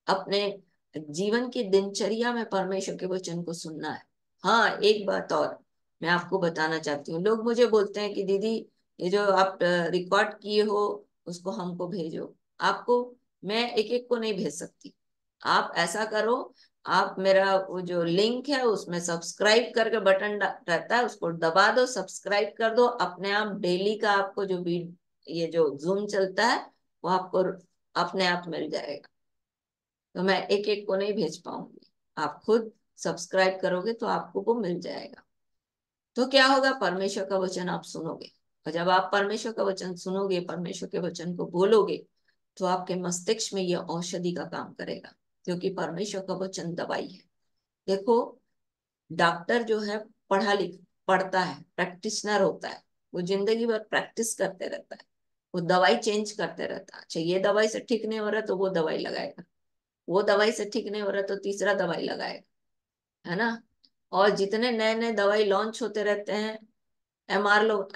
अपने जीवन की दिनचर्या में परमेश्वर के वचन को सुनना है। हाँ, एक बात और मैं आपको बताना चाहती हूँ। लोग मुझे बोलते हैं कि दीदी ये जो आप रिकॉर्ड किए हो उसको हमको भेजो। आपको मैं एक एक को नहीं भेज सकती। आप ऐसा करो, आप मेरा वो जो लिंक है उसमें सब्सक्राइब करके बटन रहता है, उसको दबा दो, सब्सक्राइब कर दो। अपने आप डेली का आपको जो ये जो जूम चलता है वो आपको अपने आप मिल जाएगा। तो मैं एक एक को नहीं भेज पाऊंगी, आप खुद सब्सक्राइब करोगे तो आपको वो मिल जाएगा। तो क्या होगा? परमेश्वर का वचन आप सुनोगे, और जब आप परमेश्वर का वचन सुनोगे, परमेश्वर के वचन को बोलोगे, तो आपके मस्तिष्क में यह औषधि का काम करेगा, क्योंकि परमेश्वर का वचन दवाई है। देखो, डॉक्टर जो है पढ़ता है, प्रैक्टिशनर होता है, वो जिंदगी भर प्रैक्टिस करते रहता है, वो दवाई चेंज करते रहता है। अच्छा, ये दवाई से ठीक नहीं हो रहा तो वो दवाई लगाएगा, वो दवाई से ठीक नहीं हो रहा तो तीसरा दवाई लगाएगा, है ना। और जितने नए नए दवाई लॉन्च होते रहते हैं, एमआर लोग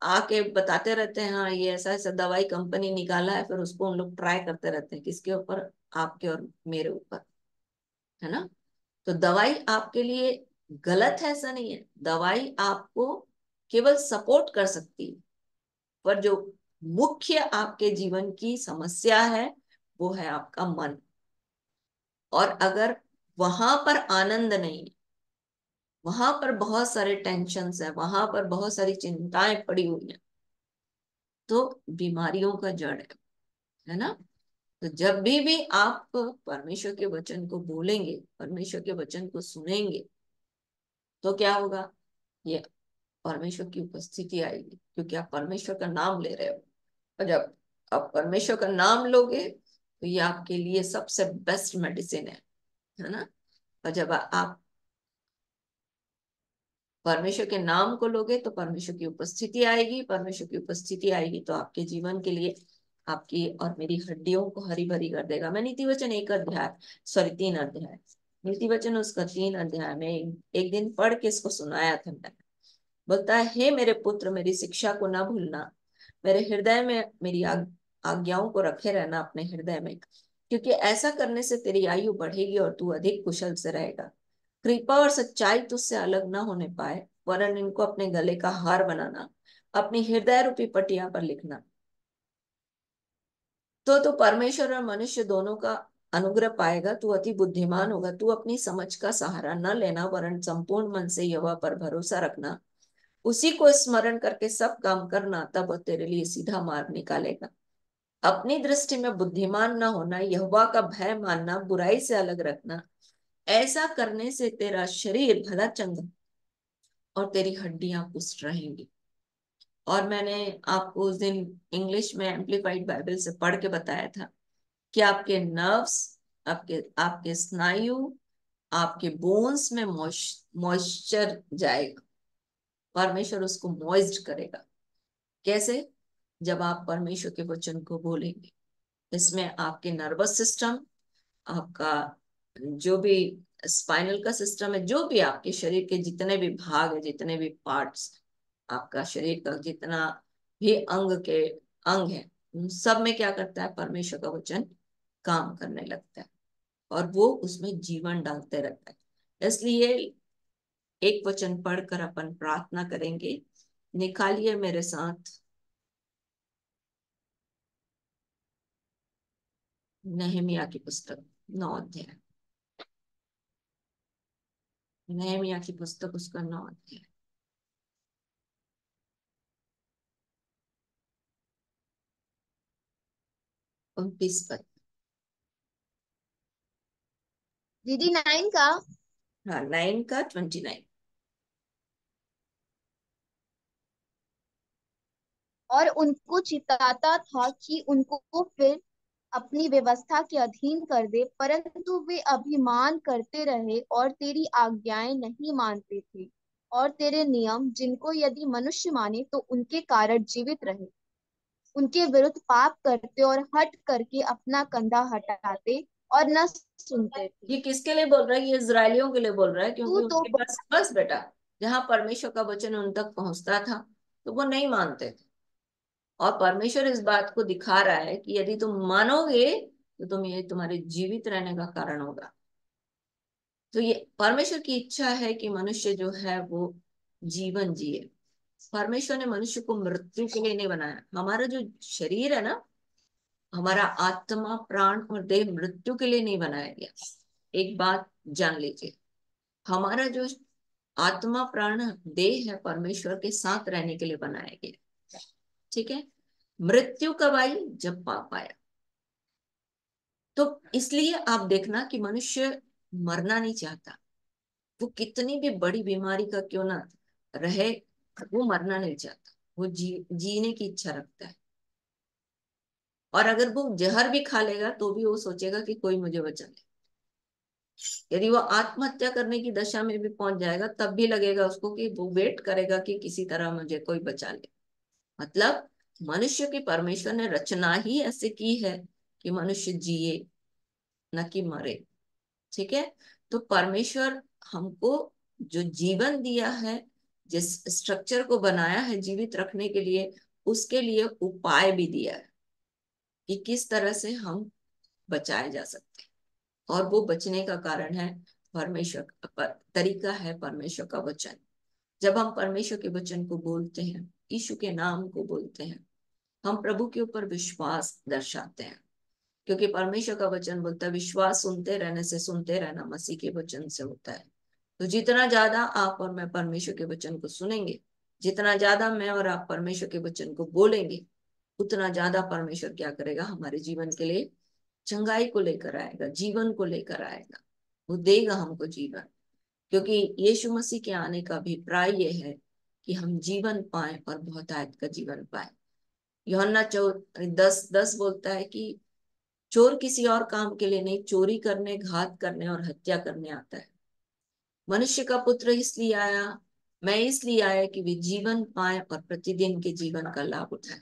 आके बताते रहते हैं, हाँ ये ऐसा ऐसा दवाई कंपनी निकाला है, फिर उसको उन लोग ट्राई करते रहते हैं, किसके ऊपर? आपके और मेरे ऊपर, है ना। तो दवाई आपके लिए गलत है ऐसा नहीं है, दवाई आपको केवल सपोर्ट कर सकती है, पर जो मुख्य आपके जीवन की समस्या है वो है आपका मन। और अगर वहां पर आनंद नहीं है, वहां पर बहुत सारे टेंशन्स है, वहां पर बहुत सारी चिंताएं पड़ी हुई हैं, तो बीमारियों का जड़ है ना। तो जब भी आप परमेश्वर के वचन को बोलेंगे, परमेश्वर के वचन को सुनेंगे, तो क्या होगा? ये परमेश्वर की उपस्थिति आएगी, क्योंकि आप परमेश्वर का नाम ले रहे हो। और जब आप परमेश्वर का नाम लोगे तो ये आपके लिए सबसे बेस्ट मेडिसिन है ना। और जब आप परमेश्वर के नाम को लोगे तो परमेश्वर की उपस्थिति आएगी, परमेश्वर की उपस्थिति आएगी तो आपके जीवन के लिए, आपकी और मेरी हड्डियों को हरी भरी कर देगा। मैं नीति वचन 3 अध्याय, नीति वचन उसका 3 अध्याय में एक दिन पढ़ के इसको सुनाया था मैंने। बोलता है, हे मेरे पुत्र, मेरी शिक्षा को ना भूलना, मेरे हृदय में मेरी आज्ञाओं को रखे रहना अपने हृदय में, क्योंकि ऐसा करने से तेरी आयु बढ़ेगी और तू अधिक कुशल से रहेगा। कृपा और सच्चाई तुझसे अलग ना होने पाए, वरन इनको अपने गले का हार बनाना, अपनी हृदय रूपी पटिया पर लिखना। तो परमेश्वर और मनुष्य दोनों का अनुग्रह पाएगा। तू अति बुद्धिमान होगा। तू अपनी समझ का सहारा न लेना, वरन संपूर्ण मन से यहोवा पर भरोसा रखना, उसी को स्मरण करके सब काम करना, तब वो तेरे लिए सीधा मार्ग निकालेगा। अपनी दृष्टि में बुद्धिमान न होना, यहोवा का भय मानना, बुराई से अलग रखना, ऐसा करने से तेरा शरीर भला चंगा और तेरी हड्डियां पुष्ट रहेंगी। और मैंने आपको उस दिन इंग्लिश में एम्प्लीफाइड बाइबल से पढ़ के बताया था कि आपके नर्व्स, आपके आपके स्नायु, आपके बोन्स में मॉइस्चर जाएगा, परमेश्वर उसको मॉइस्ट करेगा। कैसे? जब आप परमेश्वर के वचन को बोलेंगे। इसमें आपके नर्वस सिस्टम, आपका जो भी स्पाइनल का सिस्टम है, जो भी आपके शरीर के जितने भी भाग है, जितने भी पार्ट्स, आपका शरीर का जितना भी अंग है, उन सब में क्या करता है? परमेश्वर का वचन काम करने लगता है और वो उसमें जीवन डालते रहता है। इसलिए एक वचन पढ़कर अपन प्रार्थना करेंगे। निकालिए मेरे साथ नहमिया की पुस्तक 9 अध्याय, नहमिया की पुस्तक उसका 9 अध्याय, 29 पद। दीदी 9 का। हाँ, 9 का 29। और उनको चिताता था कि उनको फिर अपनी व्यवस्था के अधीन कर दे, परंतु वे अभिमान करते रहे और तेरी आज्ञाएं नहीं मानते थे, और तेरे नियम जिनको यदि मनुष्य माने तो उनके कारण जीवित रहे, उनके विरुद्ध पाप करते और हट करके अपना कंधा हटाते और न सुनते थे। ये किसके लिए बोल रहा है? ये इजरायलियों के लिए बोल रहा है, तू क्योंकि तो उनके पास बस बेटा, जहां परमेश्वर का वचन उन तक पहुंचता था तो वो नहीं मानते थे। और परमेश्वर इस बात को दिखा रहा है कि यदि तुम मानोगे तो ये तुम्हारे जीवित रहने का कारण होगा। तो ये परमेश्वर की इच्छा है कि मनुष्य जो है वो जीवन जिए। परमेश्वर ने मनुष्य को मृत्यु के लिए नहीं बनाया। हमारा जो शरीर है ना, हमारा आत्मा, प्राण और देह मृत्यु के लिए नहीं बनाया गया। एक बात जान लीजिए, हमारा जो आत्मा, प्राण, देह है, परमेश्वर के साथ रहने के लिए बनाया गया। ठीक है। मृत्यु कब आई? जब पाप आया। तो इसलिए आप देखना कि मनुष्य मरना नहीं चाहता, वो कितनी भी बड़ी बीमारी का क्यों ना रहे, वो मरना नहीं चाहता, वो जीने की इच्छा रखता है। और अगर वो जहर भी खा लेगा तो भी वो सोचेगा कि कोई मुझे बचा ले। यदि वो आत्महत्या करने की दशा में भी पहुंच जाएगा तब भी लगेगा उसको कि वो वेट करेगा कि किसी तरह मुझे कोई बचा ले। मतलब मनुष्य की परमेश्वर ने रचना ही ऐसे की है कि मनुष्य जिए न कि मरे। ठीक है। तो परमेश्वर हमको जो जीवन दिया है, जिस स्ट्रक्चर को बनाया है जीवित रखने के लिए, उसके लिए उपाय भी दिया है कि किस तरह से हम बचाए जा सकते हैं। और वो बचने का कारण है परमेश्वर का तरीका है परमेश्वर का वचन। जब हम परमेश्वर के वचन को बोलते हैं, यीशु के नाम को बोलते हैं, हम प्रभु के ऊपर विश्वास दर्शाते हैं। क्योंकि परमेश्वर का वचन बोलता है विश्वास सुनते रहने से, सुनते रहना मसीह के वचन से होता है। तो जितना ज्यादा आप और मैं परमेश्वर के वचन को सुनेंगे, जितना ज्यादा मैं और आप परमेश्वर के वचन को बोलेंगे, उतना ज्यादा परमेश्वर क्या करेगा, हमारे जीवन के लिए चंगाई को लेकर आएगा, जीवन को लेकर आएगा। वो देगा हमको जीवन। क्योंकि यीशु मसीह के आने का अभिप्राय ये है कि हम जीवन पाएं और बहुतायत का जीवन पाएं। यूहन्ना 10:10 बोलता है कि चोर किसी और काम के लिए नहीं, चोरी करने, घात करने और हत्या करने आता है। मनुष्य का पुत्र इसलिए आया, मैं इसलिए आया कि वे जीवन पाए और प्रतिदिन के जीवन का लाभ उठाए।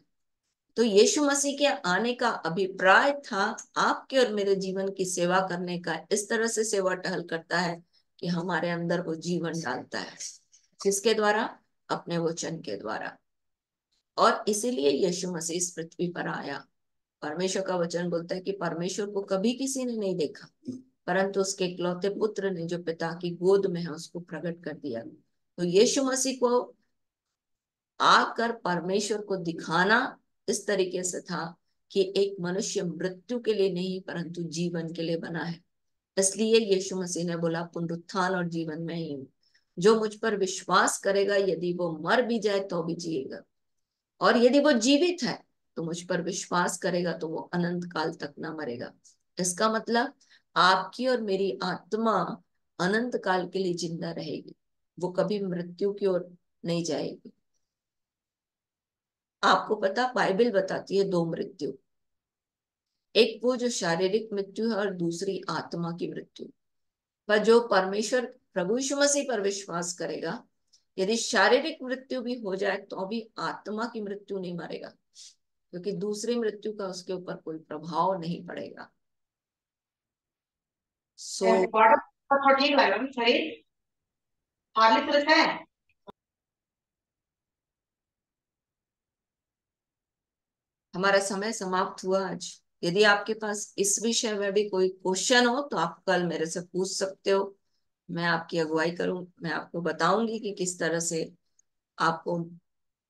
तो यीशु मसीह के आने का अभिप्राय था आपके और मेरे जीवन की सेवा करने का। इस तरह से सेवा टहल करता है कि हमारे अंदर वो जीवन डालता है। किसके द्वारा? अपने वचन के द्वारा। और इसीलिए यीशु मसीह इस पृथ्वी पर आया। परमेश्वर का वचन बोलता है कि परमेश्वर को कभी किसी ने नहीं देखा, परंतु उसके इकलौते पुत्र ने जो पिता की गोद में है उसको प्रकट कर दिया। तो यीशु मसीह को आकर परमेश्वर को दिखाना इस तरीके से था कि एक मनुष्य मृत्यु के लिए नहीं परंतु जीवन के लिए बना है। इसलिए यीशु मसीह ने बोला पुनरुत्थान और जीवन में ही हूँ। जो मुझ पर विश्वास करेगा, यदि वो मर भी जाए तो भी जिएगा, और यदि वो जीवित है तो मुझ पर विश्वास करेगा तो वो अनंत काल तक ना मरेगा। इसका मतलब आपकी और मेरी आत्मा अनंत काल के लिए जिंदा रहेगी, वो कभी मृत्यु की ओर नहीं जाएगी। आपको पता, बाइबल बताती है दो मृत्यु, एक वो जो शारीरिक मृत्यु है और दूसरी आत्मा की मृत्यु। पर जो परमेश्वर प्रभु यीशु मसीह पर विश्वास करेगा, यदि शारीरिक मृत्यु भी हो जाए तो भी आत्मा की मृत्यु नहीं मरेगा, क्योंकि दूसरी मृत्यु का उसके ऊपर कोई प्रभाव नहीं पड़ेगा। सो हमारा समय समाप्त हुआ आज। यदि आपके पास इस विषय में भी कोई क्वेश्चन हो तो आप कल मेरे से पूछ सकते हो। मैं आपकी अगुवाई करूं, मैं आपको बताऊंगी कि किस तरह से आपको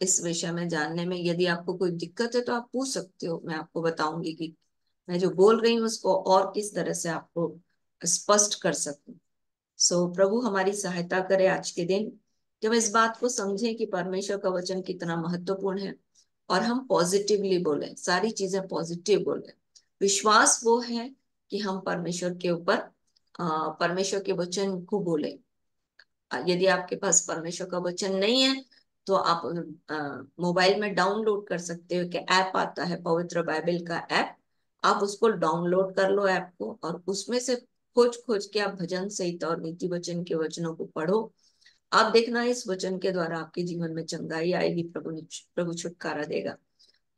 इस विषय में जानने में, यदि आपको कोई दिक्कत है तो आप पूछ सकते हो। मैं आपको बताऊंगी कि मैं जो बोल रही हूँ उसको और किस तरह से आपको स्पष्ट कर सकूं। सो प्रभु हमारी सहायता करे आज के दिन, जब इस बात को समझें कि परमेश्वर का वचन कितना महत्वपूर्ण है और हम पॉजिटिवली बोले, सारी चीजें पॉजिटिव बोले। विश्वास वो है कि हम परमेश्वर के ऊपर परमेश्वर के वचन को बोले। यदि आपके पास परमेश्वर का वचन नहीं है तो आप मोबाइल में डाउनलोड कर सकते हो कि ऐप आता है पवित्र बाइबल का ऐप, आप उसको डाउनलोड कर लो ऐप को, और उसमें से खोज खोज के आप भजन संहिता और नीति वचन के वचनों को पढ़ो। आप देखना इस वचन के द्वारा आपके जीवन में चंगाई आएगी, प्रभु छुटकारा देगा।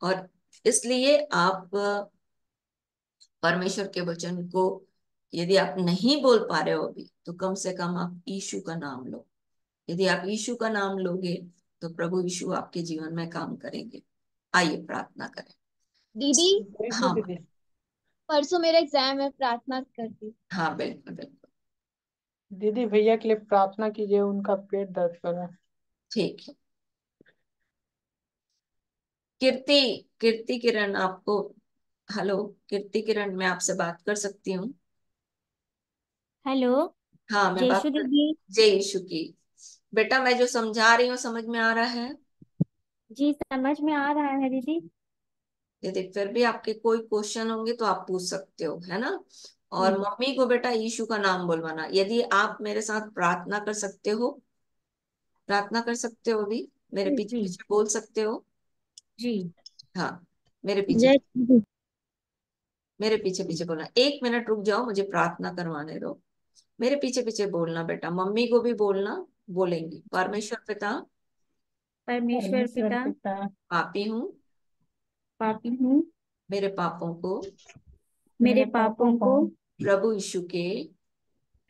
और इसलिए आप परमेश्वर के वचन को यदि आप नहीं बोल पा रहे हो अभी, तो कम से कम आप यीशु का नाम लो। यदि आप यीशु का नाम लोगे तो प्रभु यीशु आपके जीवन में काम करेंगे। आइए प्रार्थना करें। दीदी, हाँ परसों मेरा एग्जाम है, प्रार्थना करती। हाँ बिल्कुल बिल्कुल, दीदी भैया के लिए प्रार्थना कीजिए, उनका पेट दर्द कर रहा है। ठीक है। कीर्ति कीर्ति किरण, आपको हेलो कीर्ति किरण, मैं आपसे बात कर सकती हूँ? हेलो। हाँ मैं जय बात श्री कर, दीदी। जय यीशु की। बेटा मैं जो समझा रही हूँ समझ में आ रहा है? जी समझ में आ रहा है दीदी। यदि फिर भी आपके कोई क्वेश्चन होंगे तो आप पूछ सकते हो, है ना। और जी मम्मी को बेटा यीशु का नाम बुलवाना। यदि आप मेरे साथ प्रार्थना कर सकते हो, प्रार्थना कर सकते हो भी, मेरे पीछे जी पीछे बोल सकते हो। जी। हाँ मेरे पीछे। जय श्री दीदी। मेरे पीछे पीछे बोलना। 1 मिनट रुक जाओ, मुझे प्रार्थना करवाने दो। मेरे पीछे पीछे बोलना बेटा, मम्मी को भी बोलना। बोलेंगी, परमेश्वर पिता, परमेश्वर पिता, पापी हूँ, पापी हूँ, मेरे पापों को मेरे पापों को प्रभु यीशु के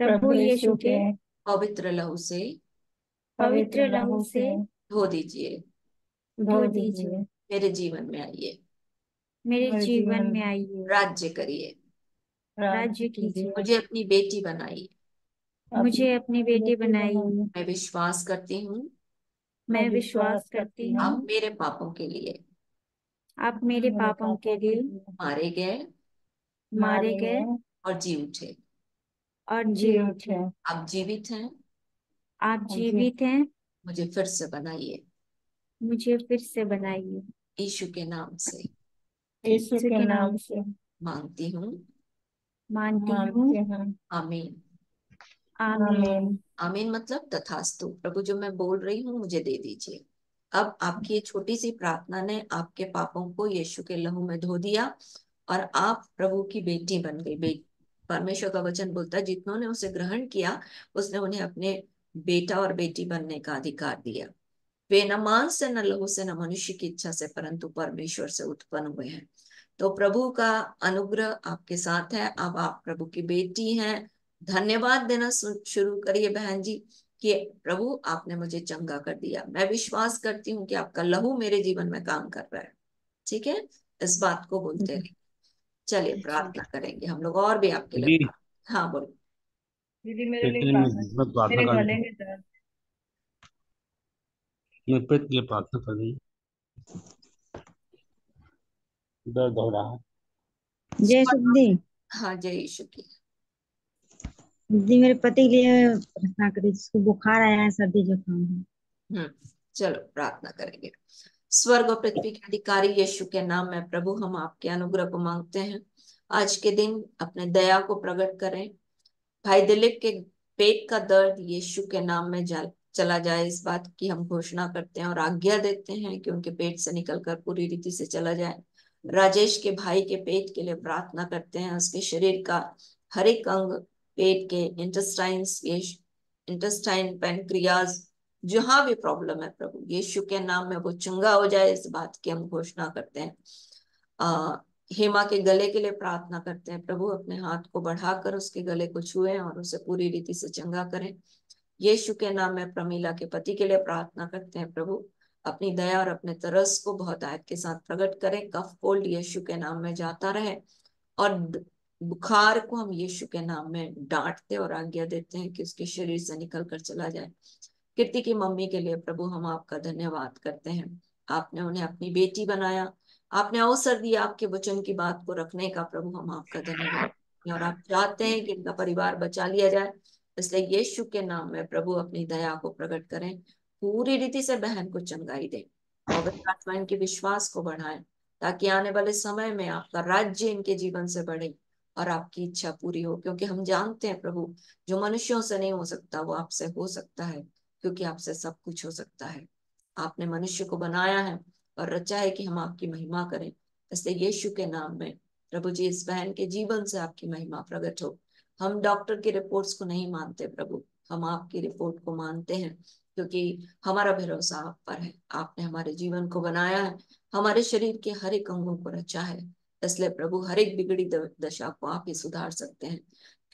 प्रभु यीशु के पवित्र लहू से पवित्र लहू से धो दीजिए। धो दीजिए। मेरे जीवन में आइए, मेरे जीवन में आइए, राज्य करिए, राज्य कीजिए, मुझे अपनी बेटी बनाइए। मुझे अपनी बेटी बनाइए। मैं विश्वास करती हूँ मैं विश्वास करती आप हूँ मेरे पापों के लिए आप मेरे पापों के लिए मारे गए मारे गए और जी उठे। और जी उठे। आप जीवित हैं, आप जीवित हैं, मुझे फिर से बनाइए मुझे फिर से बनाइए। यीशु के नाम से यीशु के नाम से मांगती हूँ, मानती हूँ। आमीन। आमीन। आमीन मतलब तथास्तु। प्रभु जो मैं बोल रही हूँ मुझे दे दीजिए। अब आपकी ये छोटी सी प्रार्थना ने आपके पापों को यीशु के लहू में धो दिया और आप प्रभु की बेटी बन गई। परमेश्वर का वचन बोलता है जितनों ने उसे ग्रहण किया उसने उन्हें अपने बेटा और बेटी बनने का अधिकार दिया। वे न मांस से न लहू से न मनुष्य की इच्छा से परंतु परमेश्वर से उत्पन्न हुए हैं। तो प्रभु का अनुग्रह आपके साथ है। अब आप प्रभु की बेटी हैं। धन्यवाद देना शुरू करिए बहन जी कि प्रभु आपने मुझे चंगा कर दिया। मैं विश्वास करती हूँ कि आपका लहू मेरे जीवन में काम कर रहा है। ठीक है, इस बात को बोलते रहिए। चलिए प्रार्थना करेंगे हम लोग और भी आपके लिए। दीदी हाँ बोलो। दीदी मेरे लिए मैं प्रार्थना, प्रार्थना मेरे कर गले में दर्द। मैं पेट के लिए प्रार्थना कर रही हूँ, दर्द हो रहा है। जय सुखदी हाँ जय यीशु की। दी मेरे पति के लिए प्रार्थना करी जिसको बुखार आया है, सर्दी जुकाम है। चलो प्रार्थना करेंगे। स्वर्ग और पृथ्वी के अधिकारी यीशु के नाम में प्रभु हम आपके अनुग्रह को मांगते हैं। आज के दिन अपने दया को प्रकट करें। भाई दिलीप के पेट का दर्द यीशु के नाम में चला जाए, इस बात की हम घोषणा करते हैं और आज्ञा देते हैं कि उनके पेट से निकलकर पूरी रीति से चला जाए। राजेश के भाई के पेट के लिए प्रार्थना करते हैं। उसके शरीर का हर एक अंग, पेट के इंटेस्टाइन, पैनक्रियाज, जहां भी प्रॉब्लम है प्रभु यीशु के नाम में वो चंगा हो जाए, इस बात की हम घोषणा करते हैं। हेमा के गले के लिए प्रार्थना करते हैं। प्रभु अपने हाथ को बढ़ाकर उसके गले को छुएं और उसे पूरी रीति से चंगा करें। यीशु के नाम में प्रमीला के पति के लिए प्रार्थना करते हैं। प्रभु अपनी दया और अपने तरस को बहुत आयत के साथ प्रकट करें। कफ कोल्ड यीशु के नाम में जाता रहे और बुखार को हम यीशु के नाम में डांटते और आज्ञा देते हैं कि उसके शरीर से निकल कर चला जाए। कीर्ति की मम्मी के लिए प्रभु हम आपका धन्यवाद करते हैं। आपने उन्हें अपनी बेटी बनाया, आपने अवसर दिया आपके वचन की बात को रखने का। प्रभु हम आपका धन्यवाद करते हैं और आप चाहते हैं कि इनका परिवार बचा लिया जाए, इसलिए यीशु के नाम में प्रभु अपनी दया को प्रकट करें। पूरी रीति से बहन को चंगाई दें, पवित्र आत्मा इनके विश्वास को बढ़ाएं ताकि आने वाले समय में आपका राज्य इनके जीवन से बढ़े और आपकी इच्छा पूरी हो। क्योंकि हम जानते हैं प्रभु जो मनुष्यों से नहीं हो सकता वो आपसे हो सकता है, क्योंकि आपसे सब कुछ हो सकता है। आपने मनुष्य को बनाया है और रचा है कि हम आपकी महिमा करें, इसलिए यीशु के नाम में प्रभु जी इस बहन के जीवन से आपकी महिमा प्रकट हो। हम डॉक्टर की रिपोर्ट्स को नहीं मानते प्रभु, हम आपकी रिपोर्ट को मानते हैं क्योंकि हमारा भरोसा आप पर है। आपने हमारे जीवन को बनाया है, हमारे शरीर के हर एक अंगों को रचा है, इसलिए प्रभु हर एक बिगड़ी दशा को आप ही सुधार सकते हैं।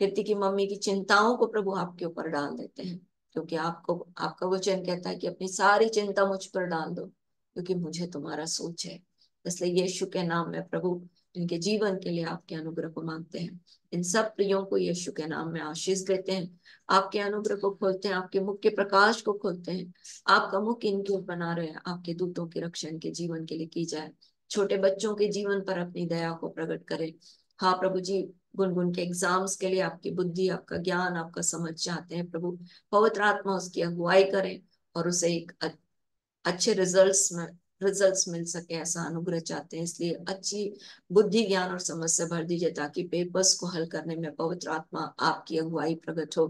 कीर्ति की मम्मी की चिंताओं को प्रभु आपके ऊपर डाल देते हैं, क्योंकि आपको आपका वचन कहता है कि अपनी सारी चिंता मुझ पर डाल दो क्योंकि मुझे तुम्हारा सोच है। इसलिए यीशु के नाम में प्रभु इनके जीवन के लिए आपके अनुग्रह को मांगते हैं। इन सब प्रियों को यीशु के नाम में आशीष देते हैं, आपके अनुग्रह को खोलते हैं, आपके मुख के प्रकाश को खोलते हैं। आपका मुख इनके ऊपर बना रहे, आपके दूतों की रक्षा इनके जीवन के लिए की जाए। छोटे बच्चों के जीवन पर अपनी दया को प्रकट करें। हाँ प्रभु जी, गुनगुन के एग्जाम्स के लिए आपकी बुद्धि, आपका ज्ञान, आपका समझ चाहते हैं प्रभु। पवित्र आत्मा उसकी अगुवाई करें और उसे एक अच्छे रिजल्ट्स मिल सके, ऐसा अनुग्रह चाहते हैं। इसलिए अच्छी बुद्धि, ज्ञान और समझ से भर दीजिए ताकि पेपर्स को हल करने में पवित्र आत्मा आपकी अगुवाई प्रकट हो।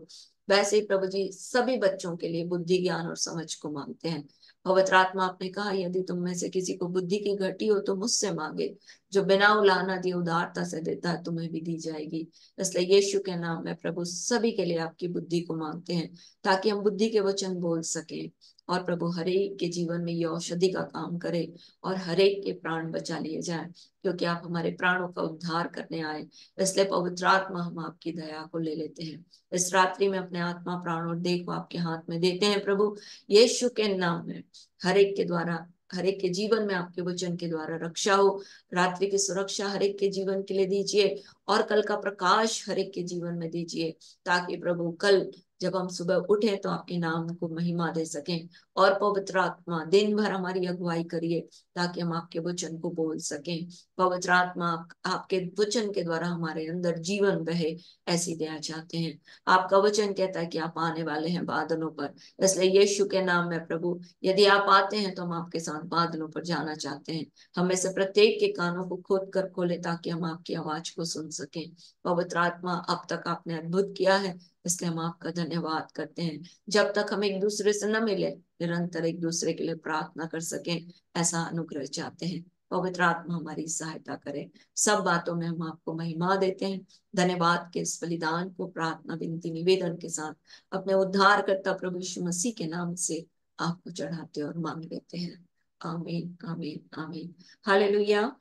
वैसे ही प्रभु जी सभी बच्चों के लिए बुद्धि, ज्ञान और समझ को मांगते हैं। पवित्र आत्मा, आपने कहा यदि तुम में से किसी को बुद्धि की घटी हो तो मुझसे मांगे, जो बिना उलाहना दिए उदारता से देता है तुम्हें भी दी जाएगी। इसलिए यीशु के नाम में प्रभु सभी के लिए आपकी बुद्धि को मांगते हैं, ताकि हम बुद्धि के वचन बोल सकें और प्रभु हरेक के जीवन में ये औषधि का काम करे और हरेक के प्राण बचा लिए जाए, क्योंकि आप हमारे प्राणों का उद्धार करने आए। इसलिए पवित्र आत्मा, हम आपकी दया को ले लेते हैं। इस रात्रि में अपने आत्मा, प्राण और देह को आपके हाथ में देते हैं प्रभु यीशु के नाम में। हरेक के द्वारा, हरेक के जीवन में आपके वचन के द्वारा रक्षा हो। रात्रि की सुरक्षा हरेक के जीवन के लिए दीजिए और कल का प्रकाश हरेक के जीवन में दीजिए, ताकि प्रभु कल जब हम सुबह उठें तो आपके नाम को महिमा दे सकें। और पवित्र आत्मा, दिन भर हमारी अगुवाई करिए ताकि हम आपके वचन को बोल सकें। पवित्र आत्मा, आपके वचन के द्वारा हमारे अंदर जीवन बहे, ऐसी दया चाहते हैं। आपका वचन कहता है कि आप आने वाले हैं बादलों पर। इसलिए यीशु के नाम में प्रभु, यदि आप आते हैं तो हम आपके साथ बादलों पर जाना चाहते हैं। हमें से प्रत्येक के कानों को खोद कर खोले ताकि हम आपकी आवाज को सुन सकें। पवित्र आत्मा, अब तक आपने अद्भुत किया है, इसलिए हम आपका धन्यवाद करते हैं। जब तक हम एक दूसरे से न मिले, निरंतर एक दूसरे के लिए प्रार्थना कर सकें, ऐसा अनुग्रह चाहते हैं। पवित्र आत्मा हमारी सहायता करे। सब बातों में हम आपको महिमा देते हैं। धन्यवाद के इस बलिदान को प्रार्थना, विनती, निवेदन के साथ अपने उद्धार करता प्रभु यीशु मसीह के नाम से आपको चढ़ाते और मांग लेते हैं। आमीन, आमीन, आमीन। Hallelujah,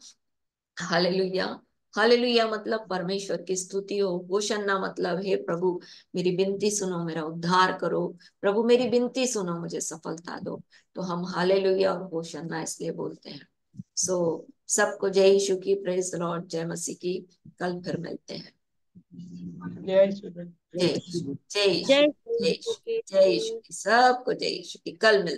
hallelujah. हालेलुया मतलब परमेश्वर की स्तुति हो। होशन्ना मतलब हे प्रभु मेरी विनती सुनो, मेरा उद्धार करो। प्रभु मेरी विनती सुनो, मुझे सफलता दो। तो हम हालेलुया और होशन्ना इसलिए बोलते हैं। सबको जय यीशु की, प्रेज लॉर्ड, जय मसीह की। कल फिर मिलते हैं। जय यीशु। जय यीशु, जय यीशु, जय जय यीशु, जय यीशु की। सबको जय यीशु की। कल मिलते हैं।